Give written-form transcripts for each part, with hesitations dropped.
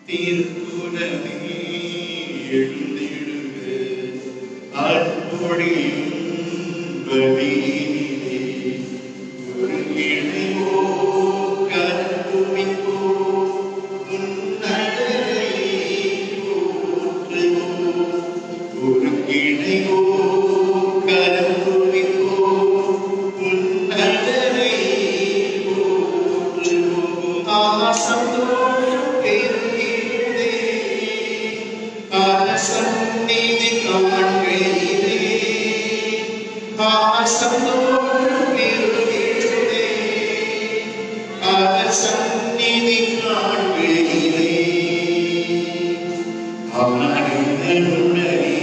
திருக்குறளே எழுந்திடுக அன்பொழியும் வழியினிலே ஒரு இணைவோ கருவிப்போ உன்னடரை போற்றுவோம். ஒரு இணைவோ கருவிப்போ உன்னடரை போற்றுவோம். சந்தோஷம் பெருகிடுதே சந்நிதி காண்கிறே சந்தோஷம் பெருகிடுதே சந்நிதி காண்கிறே ஆனந்தனுடனே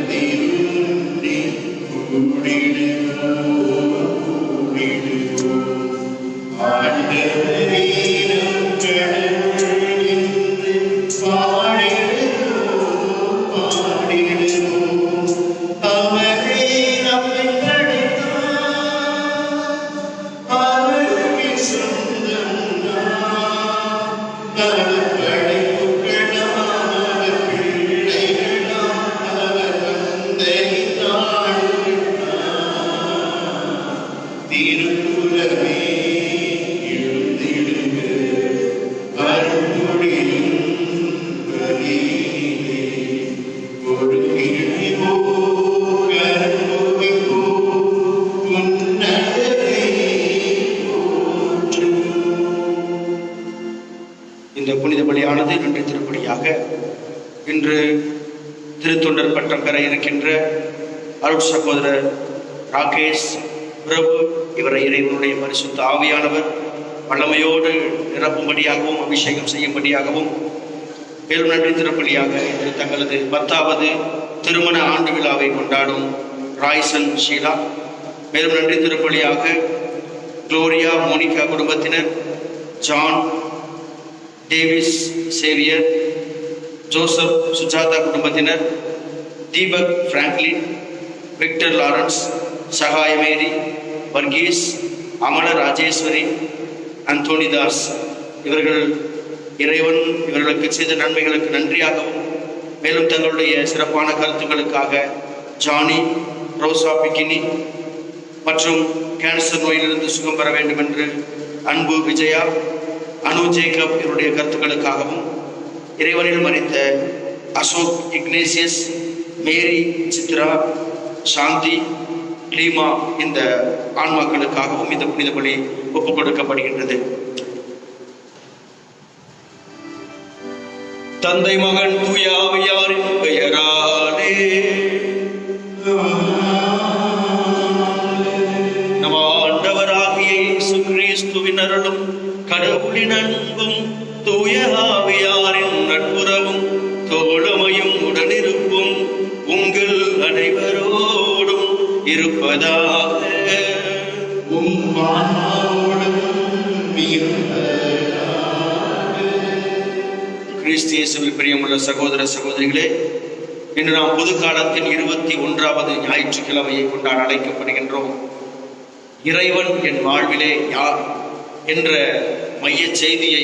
திருந்தி கூடிடுவோம் ஆண்டவரே இந்த புனித பலியானது நன்றி திருப்பலியாக இன்று திருத்தொண்டர் பட்டம் பெற இருக்கின்ற அருட் சகோதரர் ராகேஷ் பிரபு இவரை இறைவனுடைய பரிசுத்த ஆவியானவர் வல்லமையோடு நிரப்பும்படியாகவும் அபிஷேகம் செய்யும்படியாகவும் மேலும் நன்றி திருப்பலியாக இன்று தங்களது 10வது திருமண ஆண்டு விழாவை கொண்டாடும் ராய்சன் ஷீலா மேலும் நன்றி திருப்பலியாக குளோரியா மோனிகா குடும்பத்தினர் John Davis Xavier Joseph Sujatha குடும்பத்தினர் தீபக் பிராங்க்லின் விக்டர் லாரன்ஸ் சகாய மேரி வர்கீஸ் அமல ராஜேஸ்வரி அந்தோனிதாஸ் இவர்கள் இறைவன் இவர்களுக்கு செய்த நன்மைகளுக்கு நன்றியாகவும் மேலும் தங்களுடைய சிறப்பான கருத்துக்களுக்காக ஜானி ரோசா பிகினி மற்றும் கேன்சர் நோயிலிருந்து சுகம் பெற வேண்டும் என்று அன்பு விஜயா அனு ஜேக்கப் இவருடைய கருத்துக்களுக்காகவும் இறைவனில் மறித்த அசோக் இக்னேசியஸ் மேரி சித்ரா சாந்தி லீமா இந்த ஆன்மாக்களுக்காகவும் இந்த புனித பலி ஒப்புக் கொடுக்கப்படுகின்றது. தந்தை மகன் தூய ஆவியாரின் பெயராலே நம் ஆண்டவராகிய இயேசு கிறிஸ்துவின் அருளும் கடவுளின் அன்பும் தூய ஆவியாரின் நட்புறவும் தோழமையும் உடனிருப்பும் உங்கள் அனைவரோடும் இருப்பதாக. கிறிஸ்து இயேசுவில் பிரியமுள்ள சகோதர சகோதரிகளே, இன்று நாம் புது காலத்தின் 21வது ஞாயிற்றுக்கிழமையை கொண்டாட அழைக்கப்படுகின்றோம். இறைவன் என் வாழ்விலே யார் என்ற மைய செய்தியை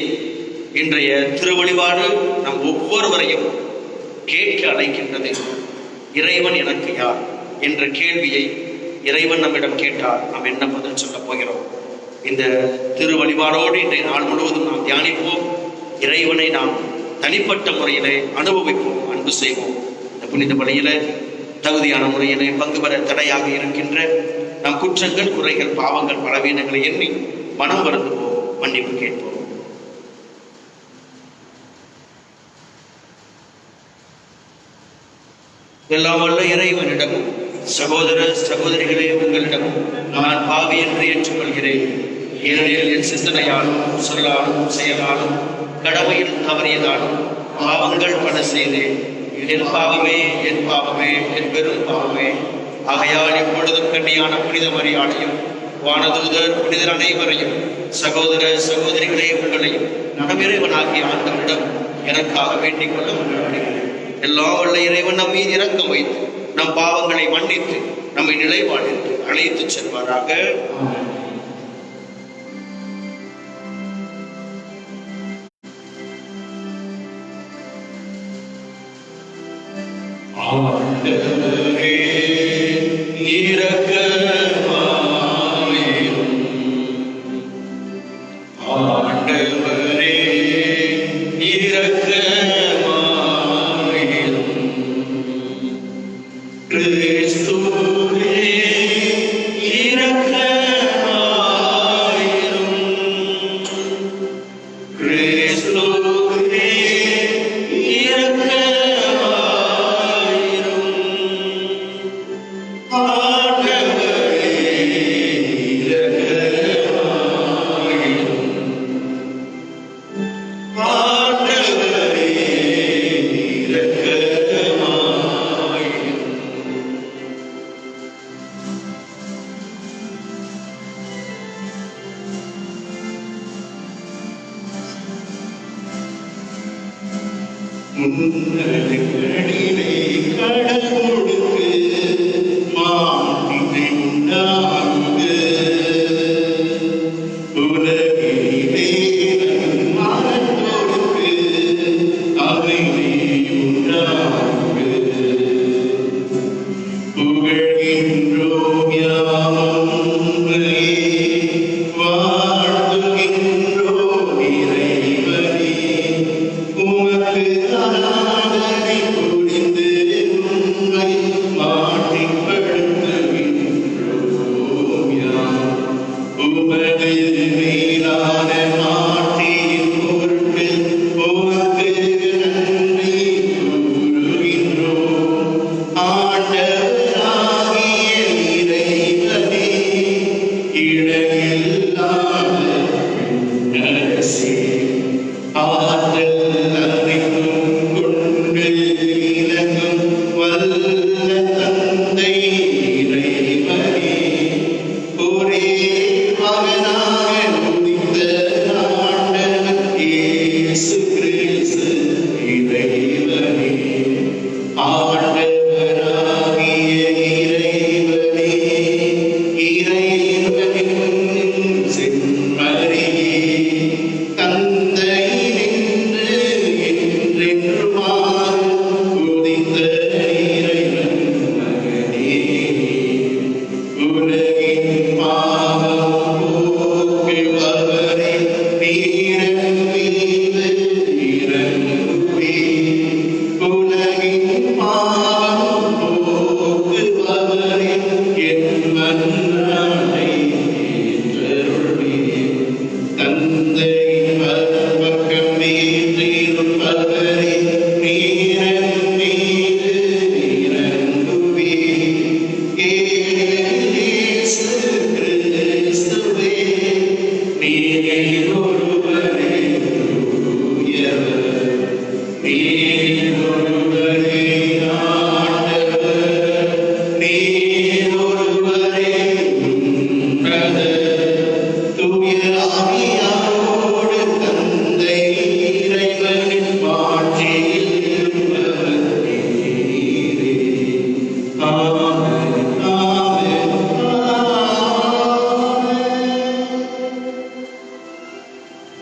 இன்றைய திருவழிபாடு நம் ஒவ்வொருவரையும் கேட்க அழைக்கின்றது. இறைவன் எனக்கு யார் என்ற கேள்வியை இறைவன் நம்மிடம் கேட்டால் நாம் என்ன பதில் சொல்ல போகிறோம்? இந்த திருவழிபாடோடு இன்றைய நாள் முழுவதும் நாம் தியானிப்போம். இறைவனை நாம் தனிப்பட்ட முறையிலே அனுபவிப்போம், அன்பு செய்வோம். இந்த புனித பலியில தகுதியான முறையிலே பங்கு பெற தடையாக இருக்கின்ற நம் குற்றங்கள், குறைகள், பாவங்கள், பலவீனங்களை எண்ணி மனம் வருந்துவோம், மன்னிப்பு கேட்போம். எல்லாம் வல்ல இறைவனிடமும் சகோதர சகோதரிகளே உங்களிடமும் நான் பாவி என்று ஏற்றுக்கொள்கிறேன். ஏனெனில் என் சிந்தனையாலும் சொல்லாலும் செயலாலும் கடமையில் தவறியதாலும் பாவங்கள் பல செய்தேன். என் பாவமே, என் பாவமே, என் பெரும் பாவமே. ஆகையால் இப்பொழுதும் கண்ணியான புனித மரியாதையும் வானதூதர் புனிதர் அனைவரையும் சகோதர சகோதரிகளே உங்களையும் நம் இறைவனாகிய ஆண்டவரிடம் எனக்காக வேண்டிக் கொள்ள முன்வருகிறேன். எல்லா வல்ல இறைவன் நம் மீது இரக்கம் வைத்து நம் பாவங்களை மன்னித்து நம்மை நிலைவாழ்ந்து அழைத்து செல்வாராக.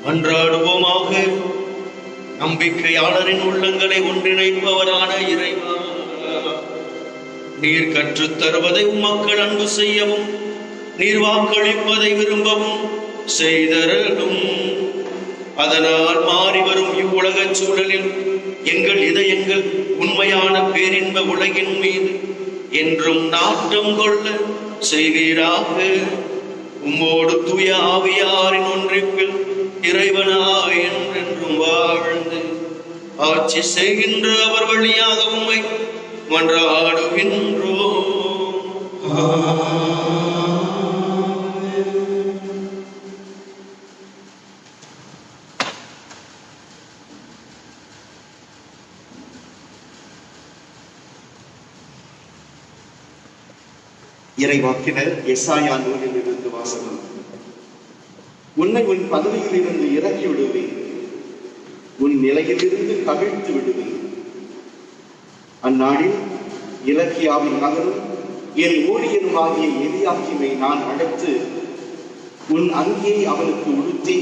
மன்றாடுவோமாக. நம்பிக்கையாளரின் உள்ளங்களை ஒன்றிணைப்பவரான இறைவா, நீர் கற்றுத் தருவதை மக்கள் அன்பு செய்யவும், நீர் வாக்களிப்பதை விரும்பவும் செய்தரலும். அதனால் மாறி வரும் இவ்வுலக சூழலில் எங்கள் இதயங்கள் உண்மையான பேரின்ப உலகின் மீது என்றும் நாட்டம் கொள்ள செய்வீராக. உம்மோடு தூய ஆவியாரின் ஒன்றிப்பில் இறைவனாய் என்றென்றும் வாழ்ந்து ஆட்சி செய்கின்ற அவர் வழியாக உம்மை மன்றாடுகின்றோம். இறைவாக்கினர் எசாயா நூலில் இருந்து வாசகம். உன்னை உன் பதவியில் இருந்து இறக்கி விடுவேன், உன் நிலையிலிருந்து கவிழ்த்து விடுவேன். அந்நாளில் இலக்கியாவின் மகனும் என் ஊழியனுமாகிய எலியாக்கிமை நான் அழைத்து உன் அங்கியை அவனுக்கு உடுத்தி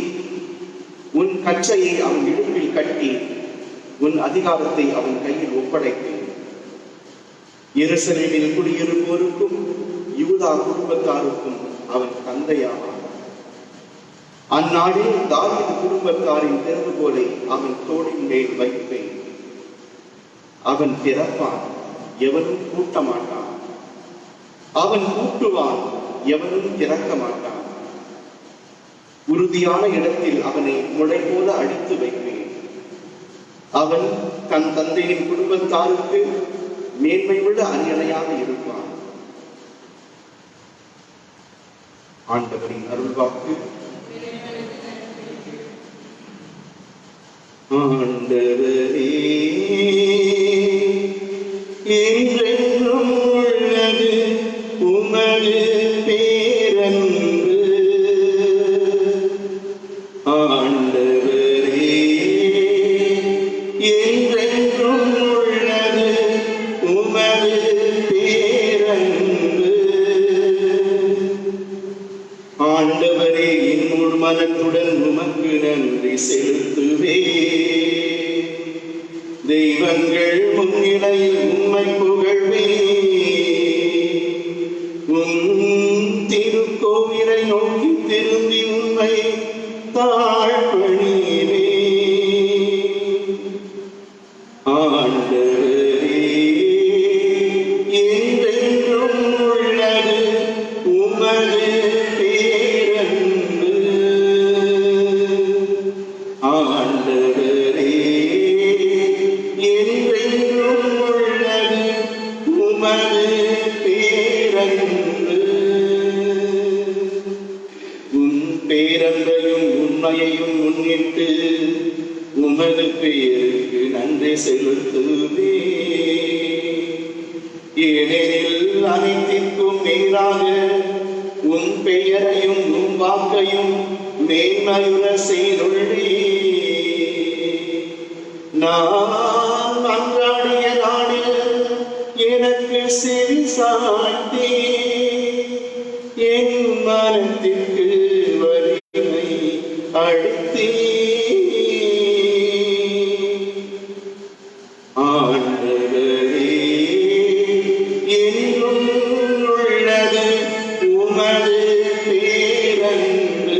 உன் கச்சையை அவன் இடுப்பில் கட்டி உன் அதிகாரத்தை அவன் கையில் ஒப்படைத்தேன். எருசலேமில் குடியிருப்போருக்கும் யூதா குடும்பத்தாருக்கும் அவன் தந்தையாவான். அந்நாளில் தாவீது குடும்பத்தாரின் திறவுகோலை அவன் தோளின் மேல் வைப்பேன். அவன் பிறப்பான், எவனும் கூட்ட மாட்டான். அவன் கூட்டுவான், எவனும் திறக்க மாட்டான். உறுதியான இடத்தில் அவனை முளை போல அடித்து வைப்பேன். அவன் தன் தந்தையின் குடும்பத்தாருக்கு மேன்மை உள்ள அரியணையாக இருப்பான். ஆண்டவரின் அருள்வாக்கு. ஆண்டவரே, என்றென்றும் உள்ளது உமது பேரன்பு. ஆண்டவரே, என்றென்றும் உள்ளது உமது பேரன்பு. ஆண்டவரே, என் முழு மனத்துடன் உமக்கு நன்றி செலுத்துவே. தெய்வங்கள் முன்னிலையில் உம்மை புகழ்வே. திருக்கோவிலை நோக்கி திரும்பி உம்மை தாழ்பணிவே. ஆண்டவரே, என்றென்றும் உள்ளது உமது பேரன்பு. ஆண்டவரே, என்றென்றும் உள்ளது உமது பேரன்பு. உன் பேரன்பையும் உண்மையையும் முன்னிட்டு உமது பெயருக்கு நன்றி செலுத்துவே. ஏனெனில் அனைத்திற்கும் மேலாக உன் பெயரையும் உன் வாக்கையும் மேன்மையுற செய்துள்ளே. நான் அன்றாடிய நாளில் எனக்கு செவி சாய்த்தே. என் மனத்திற்கு வலிமை அளித்தே. ஆண்டவரே, என்றும் உள்ளது உமது பேரன்பு.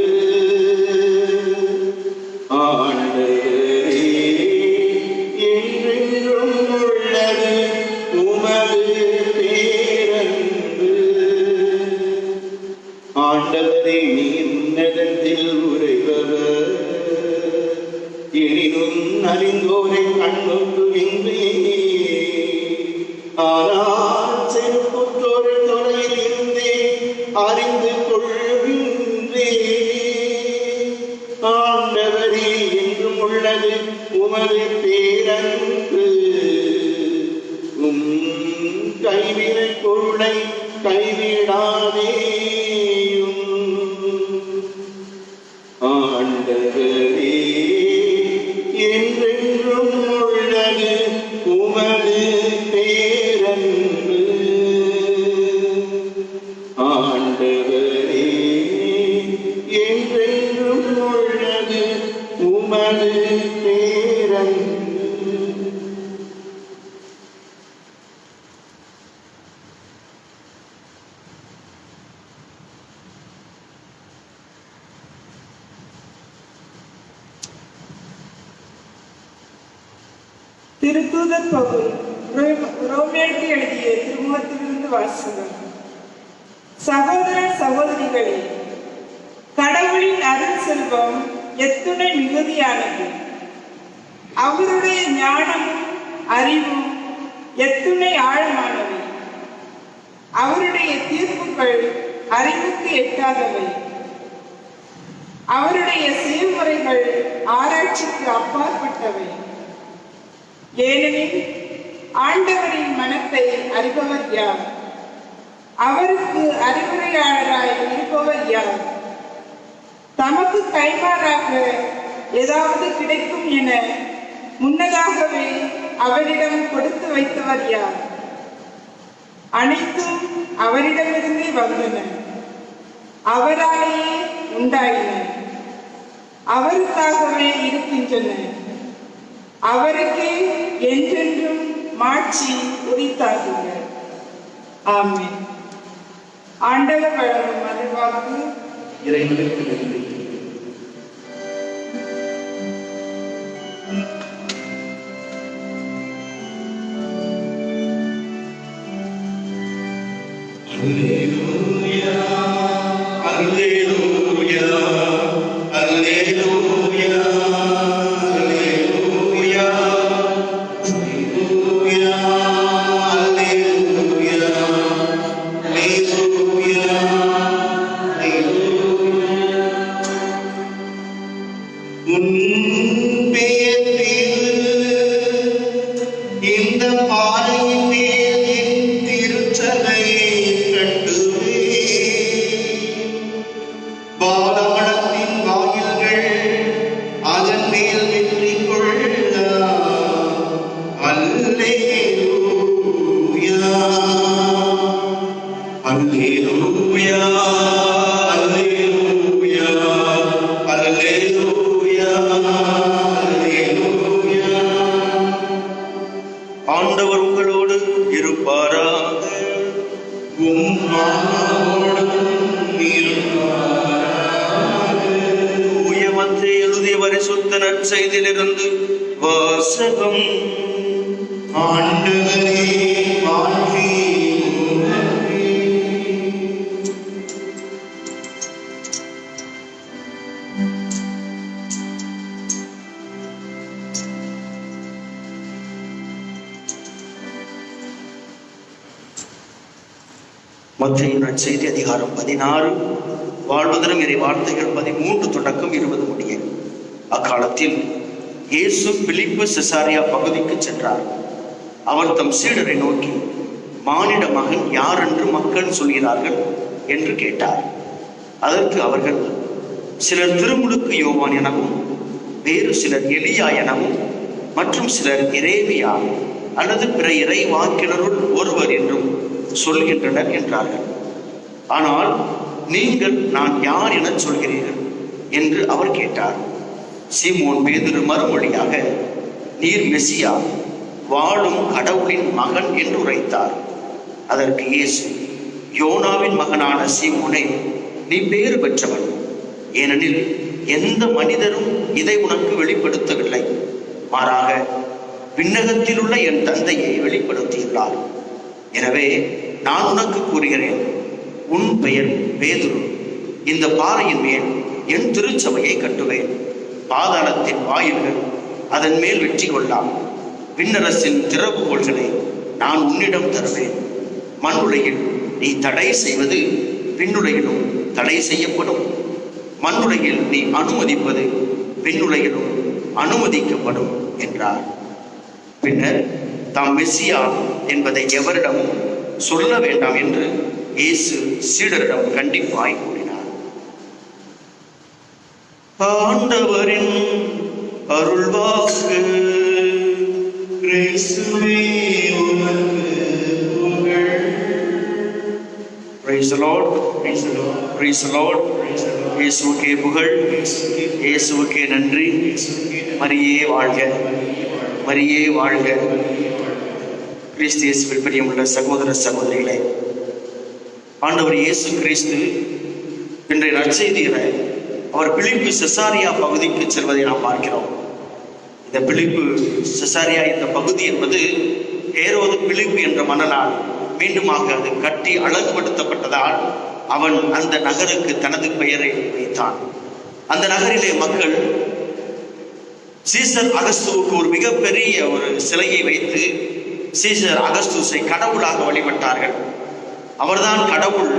ஆண்டவரே, என்றென்றும் உள்ளது உமது பேரன்பு. ஆண்டவரே, நீர் உன்னதத்தில் உறைபவர். எனினும் அறிந்தோரை கண்ணோக்குகின்றே. ஆனால் செருப்புற்றோரை தொலையில் இருந்தே அறிந்து கொள்கின்றே. ஆண்டவரே, என்றும் உள்ளது உமது பேரன்பு. கைவினை பொருளை கைவிடாதேயும். ஆண்டவரே, என்றென்றும் உள்ளது உமது பேரன்பு. ஆண்டவரே, என்றென்றும் உள்ளது உமது பேரன்பு. திருத்தூதர் பவுல் ரோமேற்கு எழுதிய திருமுகத்திலிருந்து வாசகம். சகோதர சகோதரிகளே, கடவுளின் அருள் செல்வம் எத்துணை மிகுதியானது. அவருடைய ஞானமும் அறிவும் எத்துணை ஆழமானவை. அவருடைய தீர்ப்புகள் அறிவுக்கு எட்டாதவை. அவருடைய செயல்முறைகள் ஆராய்ச்சிக்கு அப்பாற்பட்டவை. ஏனெனில் ஆண்டவரின் மனத்தை அறிபவர் யார்? அவருக்கு அறிவுரையாளராய் இருப்பவர் யார்? தமக்கு கைமாறாக ஏதாவது கிடைக்கும் என முன்னதாகவே அவரிடம் கொடுத்து வைத்தவர் யார்? அனைத்தும் அவரிடமிருந்தே வந்தன, அவராலேயே உண்டாயின, அவருக்காகவே இருக்கின்றன. அவருக்கே என்றென்றும் மாட்சி உரித்தாகுக. ஆமென். ஆண்டவர் வழங்கும் அருள்வாக்கு. இறைவனுக்கு நன்றி. அல்லேலூயா, அல்லேலூயா, அல்லேலூயா, அல்லேலூயா, அல்லேலூயா, அல்லேலூயா, அல்லேலூயா, அல்லேலூயா. உன் பேரில் இந்த பாறையின் மேல் என் திருச்சபையை கட்டுவேன். பாதாளத்தின் வாயில்கள் அதன் மேல் வெற்றி கொள்ள. அல்லேலூயா, அல்லேலூயா, அல்லேலூயா, அல்லேலூயா, அல்லேலூயா. ஆண்டவர் உங்களோடு இருப்பாராக. உம் ஆன்மாவோடும் இருப்பாராக. தூய மத்தேயு எழுதிய பரிசுத்த நற்செய்தியிலிருந்து வாசகம். ஆண்டவரே வாழ்த்தி உமக்கு. மத்தேயு நற்செய்தி அதிகாரம் 16 வாழ்வதரும் இறை வார்த்தைகள் 13 தொடக்கம் 20 முடிய. அக்காலத்தில் இயேசு பிலிப்பு செசாரியா பகுதிக்கு சென்றார். அவர் தம் சீடரை நோக்கி, மானிட மகன் யார் என்று மக்கள் சொல்கிறார்கள் என்று கேட்டார். அதற்கு அவர்கள், சிலர் திருமுழுக்கு யோவான் எனவும், வேறு சிலர் எலியா எனவும், மற்றும் சிலர் எரேமியா அல்லது பிற இறை வாக்கினருள் ஒருவர் என்றும் சொல்கின்றனர் என்றார்கள். ஆனால் நீங்கள் நான் யார் என சொல்கிறீர்கள் என்று அவர் கேட்டார். சீமோன் பேதுரு மறுமொழியாக, நீர் மெசியா, வாழும் கடவுளின் மகன் என்று உரைத்தார். அதற்கு இயேசு, யோனாவின் மகனான சீமோனே, நீ பேறு பெற்றவன், ஏனெனில் எந்த மனிதரும் இதை உனக்கு வெளிப்படுத்தவில்லை, மாறாக விண்ணகத்தில் உள்ள என் தந்தையை வெளிப்படுத்தியுள்ளார். எனவே நான் உனக்கு கூறுகிறேன், உன் பெயர் பேதுரு. இந்த பாறையின் மேல் என் திருச்சபையை கட்டுவேன். பாதாளத்தின் வாயில்கள் அதன் மேல் வெற்றி கொள்ளலாம். விண்ணரசின் திறவுகோல்களை நான் உன்னிடம் தருவேன். மண்ணுலகில் நீ தடை செய்வது விண்ணுலகிலும் தடை செய்யப்படும். மண்ணுலகில் நீ அனுமதிப்பது விண்ணுலகிலும் அனுமதிக்கப்படும் என்றார். பின்னர் தாம் மெசியா என்பதை எவரிடமும் சொல்ல வேண்டாம் என்று இயேசு சீடரிடம் கண்டிப்பாய் கூறினார். ஆண்டவரின் அருள்வாக்கு. கிறிஸ்துவே உமக்கு புகழ். Praise the Lord. Praise the Lord. Praise the Lord. இயேசுவுக்கே புகழ். இயேசுவுக்கே நன்றி. மரியே வாழ்க, மரியே வாழ்க. கிறிஸ்து இயேசுவில் பிரியமுள்ள சகோதர சகோதரிகளே, ஆண்டவர் இயேசு கிறிஸ்து இன்றைய நற்செய்தியில அவர் பிலிப்பு செசாரியா பகுதிக்கு செல்வதை நாம் பார்க்கிறோம். இந்த பிலிப்பு செசாரியா இந்த பகுதி என்பது ஹேரோது பிலிப்பு என்ற மன்னனால் மீண்டுமாக அது கட்டி அழகுபடுத்தப்பட்டதால் அவன் அந்த நகருக்கு தனது பெயரை வைத்தான். அந்த நகரிலே மக்கள் சீசர் அகஸ்துவுக்கு ஒரு மிகப்பெரிய ஒரு சிலையை வைத்து சீசர் அகஸ்துஸை கடவுளாக வழிபட்டார்கள். அவர்தான் கடவுள்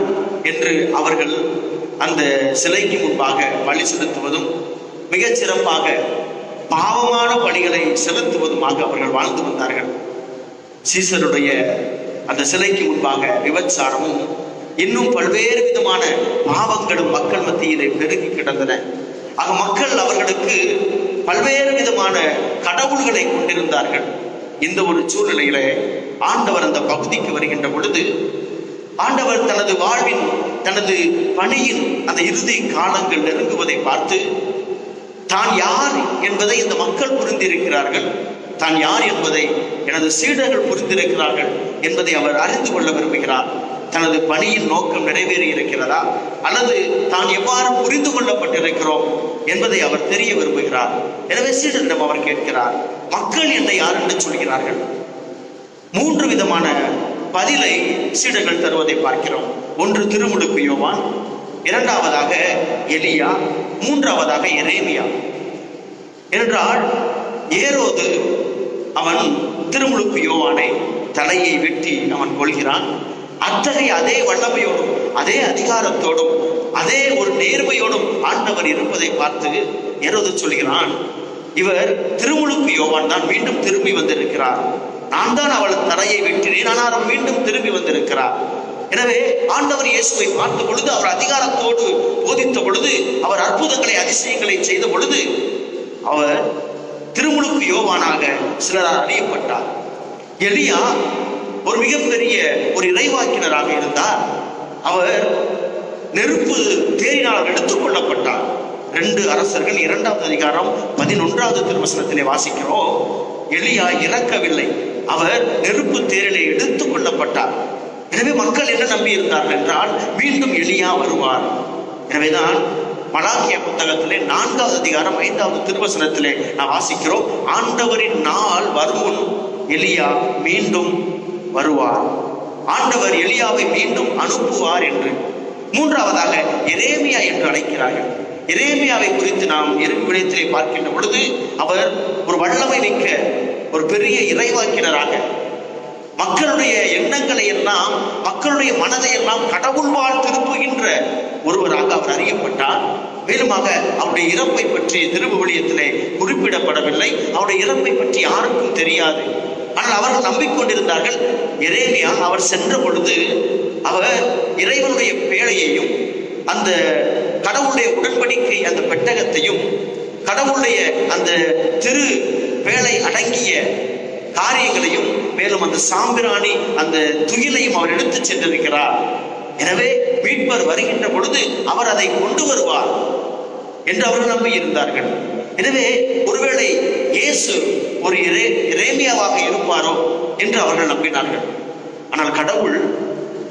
என்று அவர்கள் அந்த சிலைக்கு முன்பாக பலி செலுத்துவதும் மிகச் சிறப்பாக பாவமான பலிகளை செலுத்துவதுமாக அவர்கள் வாழ்ந்து வந்தார்கள். சீசருடைய அந்த சிலைக்கு முன்பாக விபச்சாரமும் இன்னும் பல்வேறு விதமான பாவங்களும் மக்கள் மத்தியிலே பெருகி கிடந்தன. ஆக மக்கள் அவர்களுக்கு பல்வேறு விதமான கடவுள்களை கொண்டிருந்தார்கள். இந்த ஒரு சூழ்நிலையில ஆண்டவர் அந்த பகுதிக்கு வருகின்ற பொழுது, ஆண்டவர் தனது வாழ்வின் தனது பணியின் அந்த இறுதி காலங்கள் நெருங்குவதை பார்த்து தான் யார் என்பதை இந்த மக்கள் புரிந்திருக்கிறார்கள். தான் யார் என்பதை எனது சீடர்கள் புரிந்திருக்கிறார்கள் என்பதை அவர் அறிந்து கொள்ள விரும்புகிறார். தனது பணியின் நோக்கம் நிறைவேறி இருக்கிறதா அல்லது தான் எவ்வாறு புரிந்து கொள்ளப்பட்டிருக்கிறோம் என்பதை அவர் தெரிய விரும்புகிறார். எனவே சீடரிடம் அவர் கேட்கிறார், மக்கள் என்னை யார் என்று சொல்கிறார்கள்? 3 விதமான பதிலை சீடர்கள் தருவதை பார்க்கிறோம். ஒன்று திருமுழுக்கு யோவான், இரண்டாவதாக எலியா, மூன்றாவதாக எரேமியா. என்றால் ஏரோது அவன் திருமுழுக்கு யோவானை தலையை வெட்டி அவன் கொள்கிறான். அத்தகைய அதே வல்லமையோடும் அதே அதிகாரத்தோடும் அதே ஒரு நேர்மையோடும் ஆண்டவர் இருப்பதை பார்த்து ஏரோது சொல்கிறான், இவர் திருமுழுக்கு யோவான் தான் மீண்டும் திரும்பி வந்திருக்கிறார். நான் தான் அவள் தலையை வெட்டினேன், ஆனால் அவர் மீண்டும் திரும்பி வந்திருக்கிறார். எனவே ஆண்டவர் இயேசுவை பார்த்த பொழுது, அவர் அதிகாரத்தோடு போதித்த பொழுது, அவர் அற்புதங்களை அதிசயங்களை செய்த பொழுது, அவர் திருமுழுக்கு யோவானாக சிலரால் அறியப்பட்டார். எலியா ஒரு மிகப்பெரிய ஒரு இறைவாக்கினராக இருந்தார். அவர் நெருப்பு தேரினால் எடுத்துக் கொள்ளப்பட்டார். 2 அரசர்கள் 2வது அதிகாரம் 11வது திருவசனத்திலே வாசிக்கிறோம். எலியா இறக்கவில்லை, அவர் நெருப்பு தேரிலே எடுத்துக் கொள்ளப்பட்டார். எனவே மக்கள் என்ன நம்பி இருந்தார்கள் என்றால், மீண்டும் எலியா வருவார். எனவேதான் மலாக்கியா புத்தகத்திலே 4வது அதிகாரம் 5வது திருவசனத்திலே நான் வாசிக்கிறோம், ஆண்டவரின் நாள் வருமுன் எலியா மீண்டும் வருவார், ஆண்டவர் எலியாவை மீண்டும் அனுப்புவார் என்று. 3வதாக எரேமியா என்று அழைக்கிறார்கள். எரேமியாவை குறித்து நாம் விடயத்திலே பார்க்கின்ற பொழுது, அவர் ஒரு வல்லமை மிக்க ஒரு பெரிய இறைவாக்கினராக, மக்களுடைய எண்ணங்களை எல்லாம், மக்களுடைய மனதை எல்லாம் கடவுள்வால் திருப்புகின்ற ஒருவராக அவர் அறியப்பட்டார். மேலுமாக அவருடைய இறப்பை பற்றி திருவிவிலியத்திலே குறிப்பிடப்படவில்லை. அவருடைய இறப்பை பற்றி யாருக்கும் தெரியாது. ஆனால் அவர்கள் நம்பிக்கொண்டிருந்தார்கள். எரேமியா அவர் சென்ற பொழுது அவர் இறைவனுடைய பேழையையும் அந்த கடவுளுடைய உடன்படிக்கை அந்த பெட்டகத்தையும் கடவுளுடைய அந்த திரு பேழை அடங்கிய காரியங்களையும் மேலும் அந்த சாம்பிராணி அந்த துயிலையும் அவர் எடுத்து சென்றிருக்கிறார். எனவே மீட்பர் வருகின்ற பொழுது அவர் அதை கொண்டு வருவார் என்று அவர்கள் நம்பி இருந்தார்கள். எனவே ஒருவேளை இயேசு ஒரு எரேமியாவாக இருப்பாரோ என்று அவர்கள் நம்பினார்கள். ஆனால் கடவுள்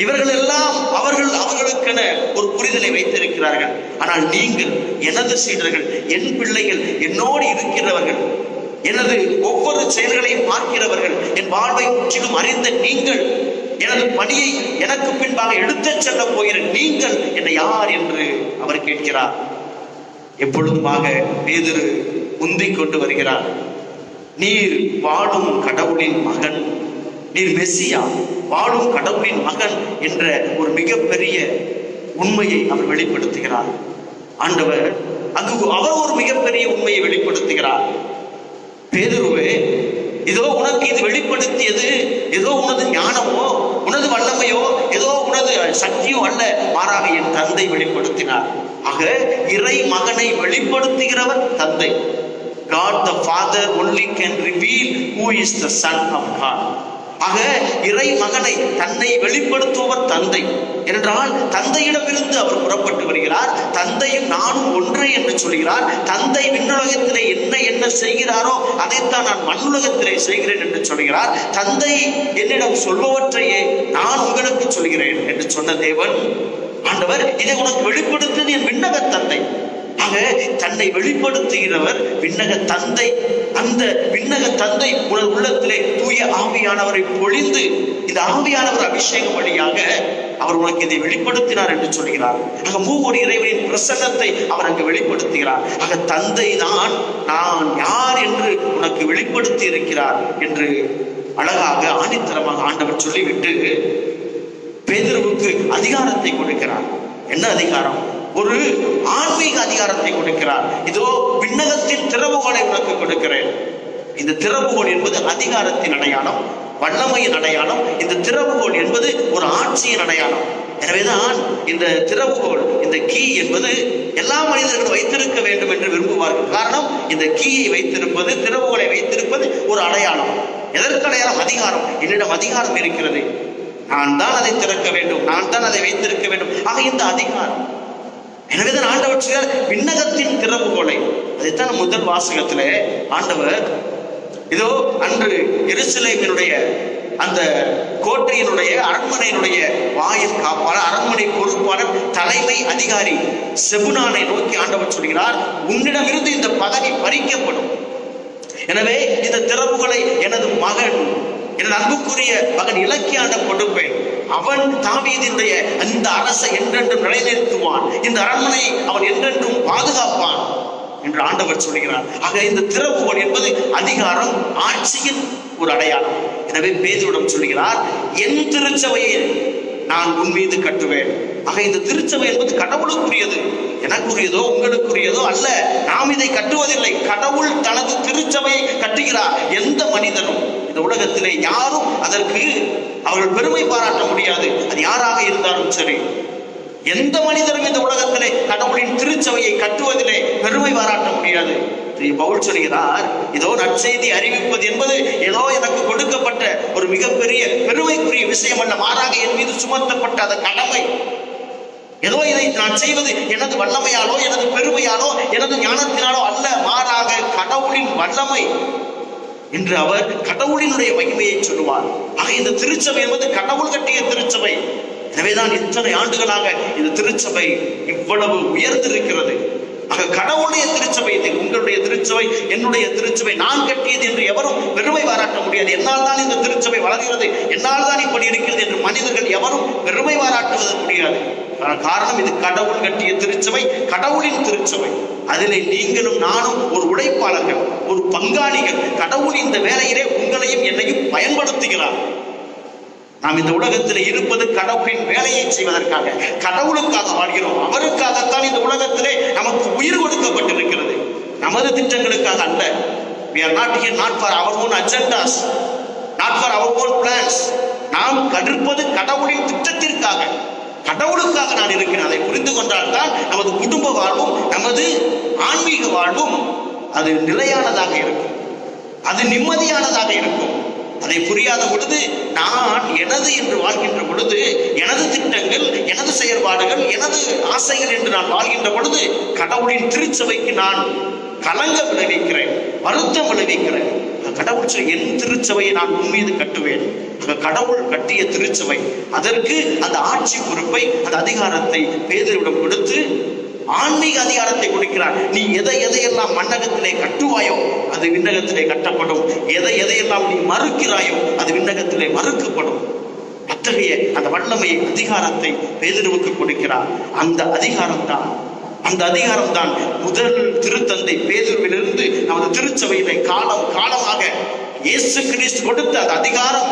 இவர்கள் எல்லாம் அவர்களுக்கென ஒரு புரிதலை வைத்திருக்கிறார்கள். ஆனால் நீங்கள் எனது சீடர்கள், என் பிள்ளைகள், என்னோடு இருக்கிறவர்கள், எனது ஒவ்வொரு செயல்களையும் பார்க்கிறவர்கள், என் வாழ்வை முற்றிலும் அறிந்த நீங்கள், எனது பணியை எனக்கு பின்பாக எடுத்துச் செல்ல போகிற நீங்கள் என்னை யார் என்று அவர் கேட்கிறார். எப்பொழுதுமாக பேதுரு முந்திக் கொண்டு வருகிறார். நீர் வாழும் கடவுளின் மகன், நீர் மெசியா, வாழும் கடவுளின் மகன் என்ற ஒரு மிகப்பெரிய உண்மையை அவர் வெளிப்படுத்துகிறார். ஆண்டவர் அங்கு அவர் ஒரு மிகப்பெரிய உண்மையை வெளிப்படுத்துகிறார். பேதுருவே, ஏதோ உனக்கு இது வெளிப்படுத்தியது ஏதோ உனது ஞானமோ உனது வல்லமையோ ஏதோ உனது சக்தியோ அல்ல, மாறாக என் தந்தை வெளிப்படுத்தினார். ஆக இறை மகனை வெளிப்படுத்துகிறவர் தந்தை. God the Father only can reveal who is the Son of God. ஆக இறை மகனை தன்னை வெளிப்படுத்துபவர் தந்தை என்றால், தந்தையிடமிருந்து அவர் புறப்பட்டு வருகிறார். தந்தையும் நானும் ஒன்றே என்று சொல்கிறார். தந்தை விண்ணுலகத்திலே என்ன செய்கிறாரோ அதைத்தான் நான் மண்ணுலகத்திலே செய்கிறேன் என்று சொல்கிறார். தந்தை என்னிடம் சொல்பவற்றையே நான் உங்களுக்கு சொல்கிறேன் என்று சொன்ன தேவன் ஆண்டவர் இதை உனக்கு வெளிப்படுத்துவது என் விண்ணக தந்தை. ஆக தன்னை வெளிப்படுத்துகிறவர் விண்ணக தந்தை. அந்த விண்ணக தந்தை உனது உள்ளத்திலே தூய ஆவியானவரை பொழிந்து இந்த ஆவியானவர் அபிஷேகம் வழியாக அவர் உனக்கு இதை வெளிப்படுத்தினார் என்று சொல்கிறார். ஆக மூவர் இறைவனின் பிரசன்னத்தை அவர் அங்கு வெளிப்படுத்துகிறார். ஆக தந்தை தான் நான் யார் என்று உனக்கு வெளிப்படுத்தி இருக்கிறார் என்று அழகாக ஆணித்தரமாக ஆண்டவர் சொல்லிவிட்டு பேதுருவுக்கு அதிகாரத்தை கொடுக்கிறார். என்ன அதிகாரம்? ஒரு ஆன்மீக அதிகாரத்தை கொடுக்கிறார். இதோ விண்ணகத்தின் திறவுகோலை உனக்கு கொடுக்கிறேன். இந்த திறவுகோல் என்பது அதிகாரத்தின் அடையாளம், வல்லமையின் அடையாளம். இந்த திறவுகோல் என்பது ஒரு ஆட்சியின் அடையாளம். எனவேதான் இந்த திறவுகோல், இந்த கீ என்பது எல்லா மனிதர்களும் வைத்திருக்க வேண்டும் என்று விரும்புவார்கள். காரணம், இந்த கீயை வைத்திருப்பது, திறவுகோலை வைத்திருப்பது ஒரு அடையாளம். எதற்கு அடையாளம்? அதிகாரம். என்னிடம் அதிகாரம் இருக்கிறது, நான் தான் அதை திறக்க வேண்டும், நான் தான் அதை வைத்திருக்க வேண்டும். ஆக இந்த அதிகாரம். எனவேதான் ஆண்டவர் விண்ணகத்தின் திறவுகோலை, அதைத்தான் முதல் வாசகத்திலே ஆண்டவர் இதோ அன்று எருசலேமினுடைய அந்த கோட்டையினுடைய அரண்மனையினுடைய வாயில் காப்பாளர், அரண்மனை பொறுப்பாளர், தலைமை அதிகாரி செபுனானை நோக்கி ஆண்டவர் சொல்கிறார், உன்னிடமிருந்து இந்த பதவி பறிக்கப்படும். எனவே இந்த திறவுகளை எனது மகன், எனது அன்புக்குரிய மகன் இலக்கியாண்டம் கொடுப்பேன். அவன் தாவீதினுடைய அந்த அரசை என்றென்றும் நிலைநிறுத்துவான், இந்த அரண்மனை அவன் என்றென்றும் பாதுகாப்பான் என்று ஆண்டவர் சொல்கிறார். ஆக இந்த திறவுகோல் என்பது அதிகாரம், ஆட்சியின் ஒரு அடையாளம். எனவே பேதுருவிடம் சொல்கிறார், என் திருச்சபையை நான் உன் மீது கட்டுவேன். ஆக இந்த திருச்சபை என்பது கடவுளுக்குரியது, எனக்குரியதோ உங்களுக்குரியதோ அல்ல. நாம் இதை கட்டுவதில்லை, கடவுள் தனது திருச்சபையை கட்டுகிறார். எந்த மனிதனும் இந்த உலகத்திலே யாரும் அதற்கு அவர்கள் பெருமை பாராட்ட முடியாது. அது யாராக இருந்தாலும் சரி, எந்த மனிதரும் இந்த உலகத்திலே கடவுளின் திருச்சபையை கட்டுவதிலே பெருமை பாராட்ட முடியாது. பவுல் சொல்கிறார், இதோ நற்செய்தி அறிவிப்பது என்பது ஏதோ எனக்கு கொடுக்கப்பட்ட ஒரு மிகப்பெரிய பெருமைக்குரிய விஷயம் அல்ல, மாறாக என் மீது சுமத்தப்பட்ட அந்த கடமை. ஏதோ இதை நான் செய்வது எனது வல்லமையாலோ எனது பெருமையாலோ எனது ஞானத்தினாலோ அல்ல, மாறாக கடவுளின் வல்லமை என்று அவர் கடவுளினுடைய மகிமையை சொல்லுவார். ஆக இந்த திருச்சபை என்பது கடவுள் கட்டிய திருச்சபை. எனவேதான் இத்தனை ஆண்டுகளாக இந்த திருச்சபை இவ்வளவு உயர்ந்திருக்கிறது. ஆக கடவுளுடைய திருச்சபை இது, உங்களுடைய திருச்சபை, என்னுடைய திருச்சபை, நான் கட்டியது என்று எவரும் பெருமை பாராட்ட முடியாது. என்னால் தான் இந்த திருச்சபை வளர்கிறது, என்னால் தான் இப்படி இருக்கிறது என்று மனிதர்கள் எவரும் பெருமை பாராட்டுவது முடியாது. காரணம், இது கடவுள் கட்டிய திருச்சபை, கடவுளின் திருச்சபை. அதிலே நீங்களும் நானும் ஒரு உழைப்பாளர்கள், ஒரு பங்காளிகள். கடவுள் இந்த வேலையிலே உங்களையும் என்னையும் பயன்படுத்துகிறார். நாம் இந்த உலகத்தில் இருப்பது கடவுளின் வேலையை செய்வதற்காக, கடவுளுக்காக வாழ்கிறோம். அவருக்காகத்தான் இந்த உலகத்திலே நமக்கு உயிர் கொடுக்கப்பட்டிருக்கிறது, நமது திட்டங்களுக்காக அல்ல. We are not here not for our own agendas, not for our own plans. நாம் கடுப்பது கடவுளின் திட்டத்திற்காக, கடவுளுக்காக நான் இருக்கிறேன். அதை புரிந்து கொண்டால் தான் நமது குடும்ப வாழ்வும் நமது ஆன்மீக வாழ்வும் அது நிலையானதாக இருக்கும், அது நிம்மதியானதாக இருக்கும். அதை புரியாத பொழுது, நான் எனது என்று வாழ்கின்ற பொழுது, எனது திட்டங்கள், எனது செயல்பாடுகள், எனது ஆசைகள் என்று நான் வாழ்கின்ற பொழுது, கடவுளின் திருச்சபைக்கு நான் களங்கம் விளைவிக்கிறேன், வருத்தம் விளைவிக்கிறேன். கடவுள் என் திருச்சபையை நான் உன் மீது கட்டுவேன். கடவுள் கட்டிய திருச்சபை, அதற்கு அந்த ஆட்சி பொறுப்பை, அந்த அதிகாரத்தை பேதுருவிடம் கொடுத்து ஆன்மீக அதிகாரத்தை கொடுக்கிறார். நீ எதையெல்லாம் மண்ணகத்திலே கட்டுவாயோ அது விண்ணகத்திலே கட்டப்படும், எதையெல்லாம் நீ மறுக்கிறாயோ அது விண்ணகத்திலே மறுக்கப்படும். அத்தகைய அந்த வல்லமையை, அதிகாரத்தை பேதுருவுக்கு கொடுக்கிறார். அந்த அதிகாரம் தான் முதல் திருத்தந்தை பேதுருவிலிருந்து நமது திருச்சபையிலே காலம் காலமாக இயேசு கிறிஸ்து கொடுத்த அந்த அதிகாரம்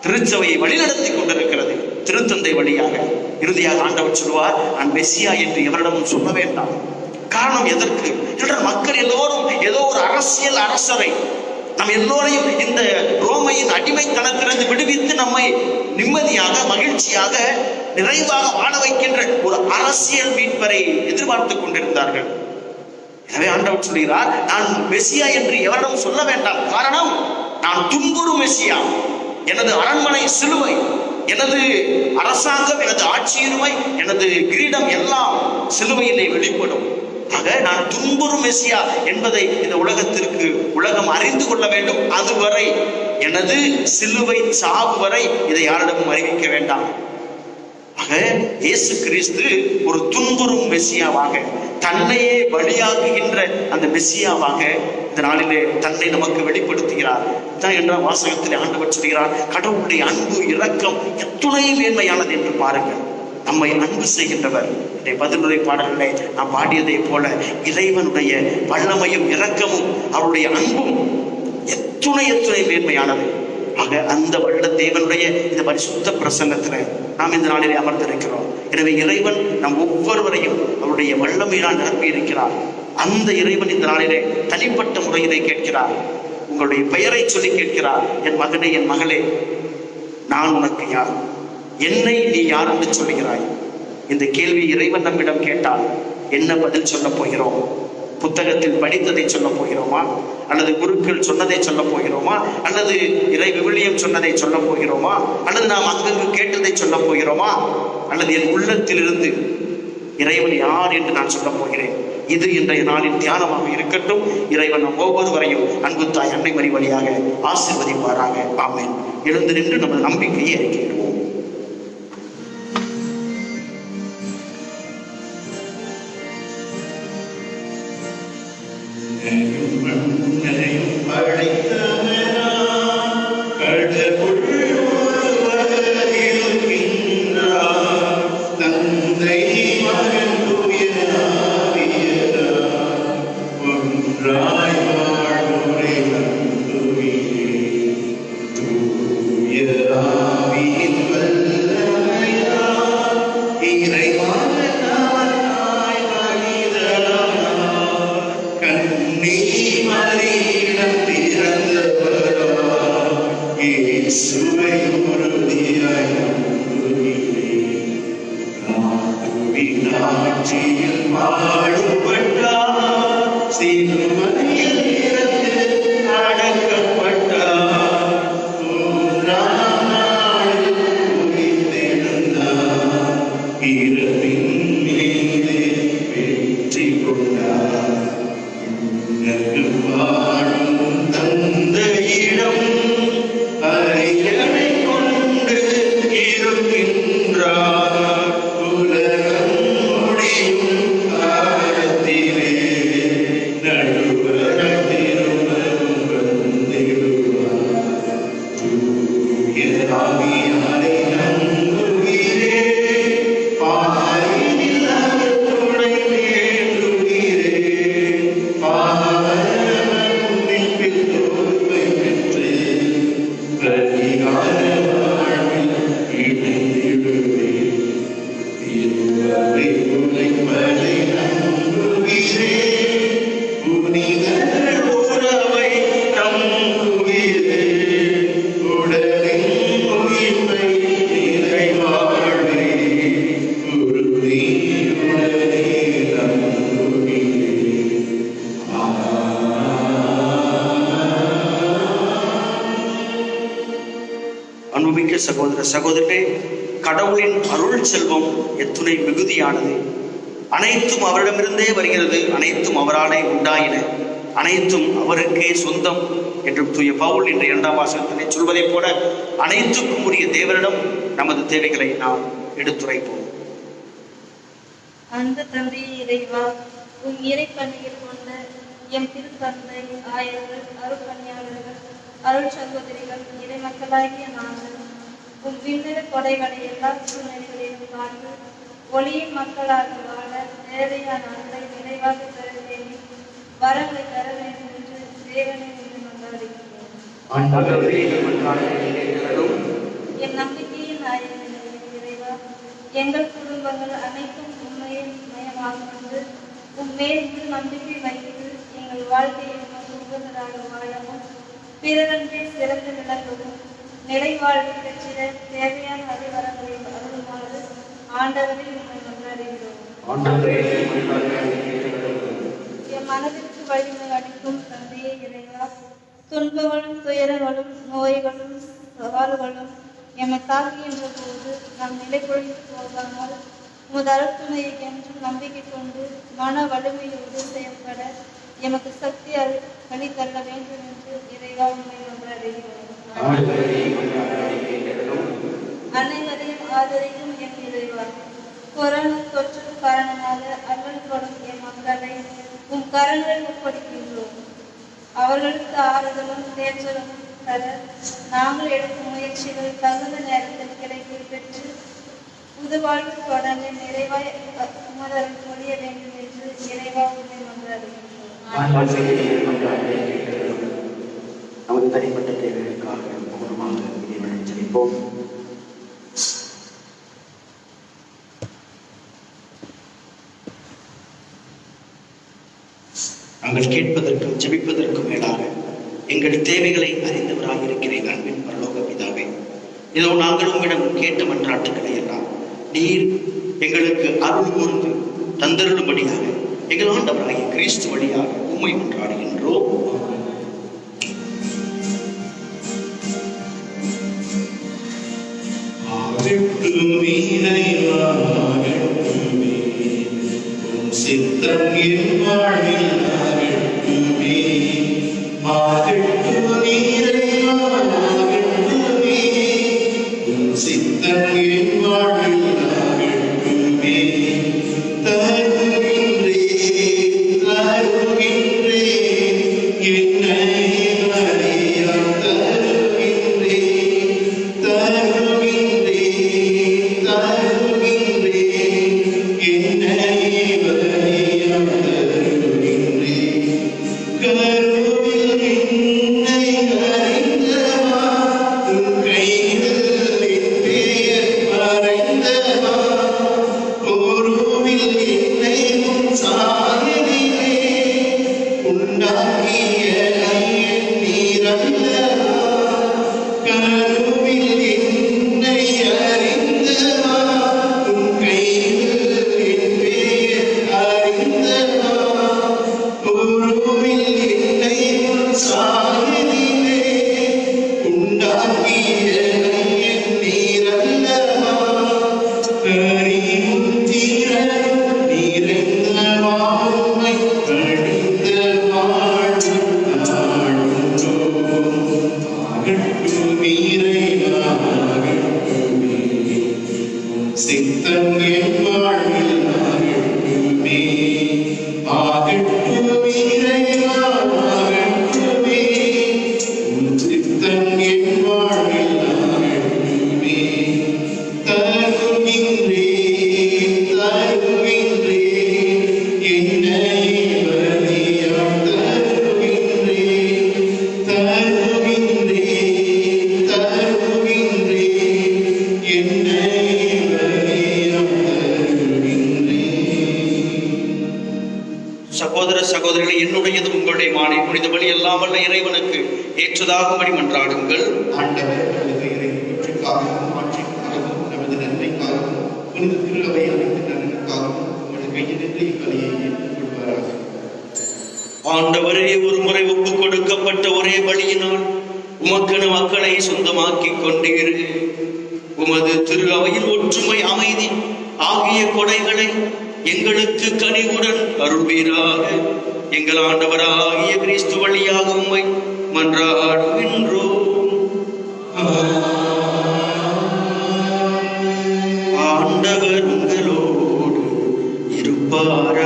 திருச்சபையை வழிநடத்தி கொண்டிருக்கிறது, திருத்தந்தை வழியாக. இறுதியாக ஆண்டவர் சொல்வார், நான் மெசியா என்று எவரிடமும் சொல்ல வேண்டாம். காரணம் எதற்கு? மக்கள் எல்லோரும் ஏதோ ஒரு அரசியல் அரசரை, நம் எல்லோரையும் இந்த ரோமையின் அடிமைத்தனத்திலிருந்து விடுவித்து நம்மை நிம்மதியாக, மகிழ்ச்சியாக, நிறைவாக வாழ வைக்கின்ற ஒரு அரசியல் மீட்பரை எதிர்பார்த்துக் கொண்டிருந்தார்கள். எனவே ஆண்டவர் சொல்கிறார், நான் மெசியா என்று எவரிடம் சொல்ல வேண்டாம். காரணம், நான் துன்புறும் மெசியா. எனது அரண்மனை சிலுவை, எனது அரசாங்கம், எனது ஆட்சியுரிமை, எனது கிரீடம் எல்லாம் சிலுவையிலே வெளிப்படும். ஆக நான் துன்புறும் மெசியா என்பதை இந்த உலகத்திற்கு உலகம் அறிந்து கொள்ள வேண்டும். அதுவரை, எனது சிலுவை சாவு வரை இதை யாரிடமும் அறிவிக்க வேண்டாம். ஆக இயேசு கிறிஸ்து ஒரு துன்புறும் மெசியாவாக, தன்னையே பலியாக்குகின்ற அந்த மெசியாவாக இந்த நாளிலே தன்னை நமக்கு வெளிப்படுத்துகிறார். தான் என்ற வாசகத்திலே ஆண்டவர் சொல்கிறார், கடவுளுடைய அன்பு, இரக்கம் எத்துணை மேன்மையானது என்று பாருங்கள். நம்மை அன்பு செய்கின்றவர். இதை பதிலுரை பாடல்களை நாம் பாடியதை போல இறைவனுடைய வல்லமையும் இரக்கமும் அவருடைய அன்பும் எத்துணை மேன்மையானது. ஆக அந்த வல்ல தேவனுடைய இந்த பரிசுத்த பிரசன்னத்துல நாம் இந்த நாளிலே அமர்ந்திருக்கிறோம். எனவே இறைவன் நம் ஒவ்வொருவரையும் அவருடைய வல்லமையினால் நிரப்பி இருக்கிறார். அந்த இறைவன் இந்த நாளிலே தனிப்பட்ட முறையிலே கேட்கிறார். உங்களுடைய பெயரை சொல்லி கேட்கிறார், என் மகனே, என் மகளே, நான் உனக்கு யார்? என்னை நீ யார் என்று சொல்லுகிறாய்? இந்த கேள்வி இறைவன் நம்மிடம் கேட்டால் என்ன பதில் சொல்ல போகிறோம்? புத்தகத்தில் படித்ததை சொல்ல போகிறோமா? அல்லது குருக்கள் சொன்னதை சொல்ல போகிறோமா? அல்லது இறை விவிலியம் சொன்னதை சொல்ல போகிறோமா? அல்லது நாம் அங்கங்கு கேட்டதை சொல்ல போகிறோமா? அல்லது என் உள்ளத்திலிருந்து இறைவன் யார் என்று நான் சொல்ல போகிறேன்? இது இன்றைய நாளின் தியானமாக இருக்கட்டும். இறைவன் நம் ஒவ்வொருவரையும் அன்பு தாய் அன்னை மரி வழியாக ஆசீர்வதிப்பாராக. ஆமென். எழுந்து நின்று நமது நம்பிக்கையை அறிக்கையிடுவோம். அன்புமிக்க சகோதர சகோதரர்களே, கடவுளின் அருள் செல்வம் எத்துணை மிகுதியானது. அனைத்தும் அவரிடமிருந்தே வருகிறது, அனைத்தும் அவராலே உண்டாயின, அனைத்தும் அவருக்கே சொந்தம் என்று தூய பவுல் என்ற 2ஆம் வாசகத்தினை சொல்வதைப் போல அனைத்துக்கும் உரிய தேவனிடம் நமது தேவைகளை நாம் எடுத்துரைப்போம். அந்த தந்தையே இறைவா, உம் இறை பணியில் கொண்ட எம் திருத்தந்தை, ஆயர்கள், அருள் பணியாளர்கள், அருள் சகோதரிகள், இறை மக்களாகிய நாங்கள் உம் விண்ணக கொடைகளை எல்லா சூழ்நிலைகளிலும் காத்து ஒளியின் மக்களாக வாழ தேவையான அன்பை நிறைவாக பெற வேண்டி வரங்களை தர வேண்டும் என்று தேவனை மன்றாடுகிறோம். என் நம்பிக்கையின் நாயகனே இறைவா, எங்கள் குடும்பங்கள் அனைத்தும் உண்மையை மயமாக கொண்டு உம்மேல் நம்பிக்கை வைத்து எங்கள் வாழ்க்கையை உகந்ததாக வாழவும் பிறரன்றே சிறந்து விளங்கவும் நிலைவாழ்வு பெற்றிட தேவையான அதிகாரங்களை அருளுமாறு ஆண்டவரை உண்மை மன்றாடுகிறோம். என் மனதிற்கு வலிமை அளிக்கும் தந்தையே இறைவா, துன்பங்களும் துயரங்களும் நோய்களும் சவால்களும் எம்மை தாக்குகின்ற போது நாம் நிலை குலைந்து போகாமல் உமது அருள்துணையை என்றும் நம்பிக்கை கொண்டு மன வலிமையோடு செயல்பட எமக்கு சக்தி அளித்தள்ள வேண்டும் என்று இறைவா உண்மை மன்றாடுகிறோம். அனைவரையும் ஆதரிக்கும் என் இறைவா, கொரோனா தொற்று காரணமாக அல்லல்படும் என் மக்களை உம் கரங்களில் ஒப்படைக்கின்றோம். அவர்களுக்கு ஆறுதலும் தேற்றலும் தர நாங்கள் எடுக்கும் முயற்சிகள் தகுந்த நேரத்தில் கிடைக்க பெற்று புது வாழ்வு தொடர்ந்து நிறைவாய் உமதல் முடிய வேண்டும் என்று இறைவா உண்மை மன்றாடுகின்றோம். நமது தனிப்பட்ட தேவைகளுக்காக மௌனமாக இறைவனை ஜெபிப்போம். நாங்கள் கேட்பதற்கும் ஜெபிப்பதற்கும் மேலாக எங்கள் தேவைகளை அறிந்தவராக இருக்கிறேன் அன்பின் பரலோக பிதாவே. இதோ நாங்கள் உங்களிடம் கேட்ட மன்றாட்டுகளை எல்லாம் நீர் எங்களுக்கு அருள் கூர்ந்து தந்தருளும்படியாக எங்கள் ஆண்டவராகிய கிறிஸ்து வழியாக உம்மை மன்றாடுகின்றோம். சித்தம் சகோதர சகோதரிகளை, என்னுடையது உங்களுடைய மானை புனித பலி எல்லாம் வல்ல இறைவனுக்கு ஏற்றதாகும்படி மன்றாடுங்கள். ஆண்டவர் நமது இறைவனுக்காகவும் மாற்றிக்காகவும் நமது நன்மைக்காகவும் புனித திருவை அனைத்து நன்மைக்காகவும் உமது கையிலிருந்து இப்பலியை ஏற்றுக்கொள்வாராக. ஆண்டவரே, ஒரு முறை ஒப்புக் கொடுக்கப்பட்ட ஒரே பலியினால் உமக்கென மக்களை சொந்தமாக்கிக் கொண்டீர். உமது திரு அவையில் ஒற்றுமை, அமைதி ஆகிய கொடைகளை எங்களுக்கு கனிவுடன் அருள்வீராக. எங்கள் ஆண்டவராகிய கிறிஸ்து வழியாக உம்மை மன்றாடுகின்றோம். ஆண்டவர் உங்களோடு இருப்பாராக.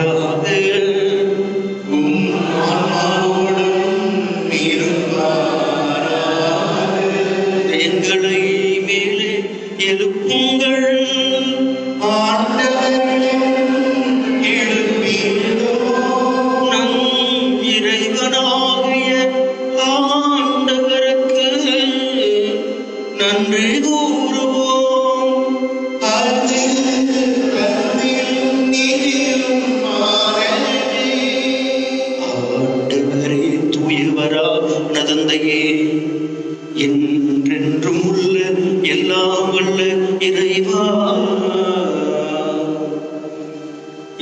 எங்களை மேலே எழுப்புங்கள். நம் இறைவனாகிய ஆண்டவருக்கு நன்றி கூறுவோம். ஆண்டவரே, தூயவரான தந்தையே, என்றென்றும் உள்ள எல்லாம் வல்ல இறைவா,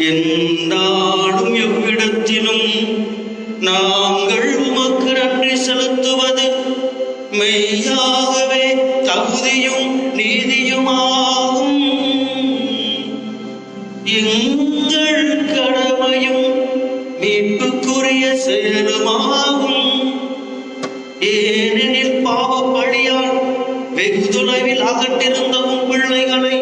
எந்நாளும் எவ்விடத்திலும் நாங்கள் உமக்கு நன்றி செலுத்துவது மெய்யாகவே தகுதியும் நீதியுமாகும். எங்கள் கடமையும் மீட்புக்குரிய செயலுமாகும். ஏனெனில் பாவப்பழியால் வெகு தொலைவில் அகற்றிருந்த உம் பிள்ளைகளை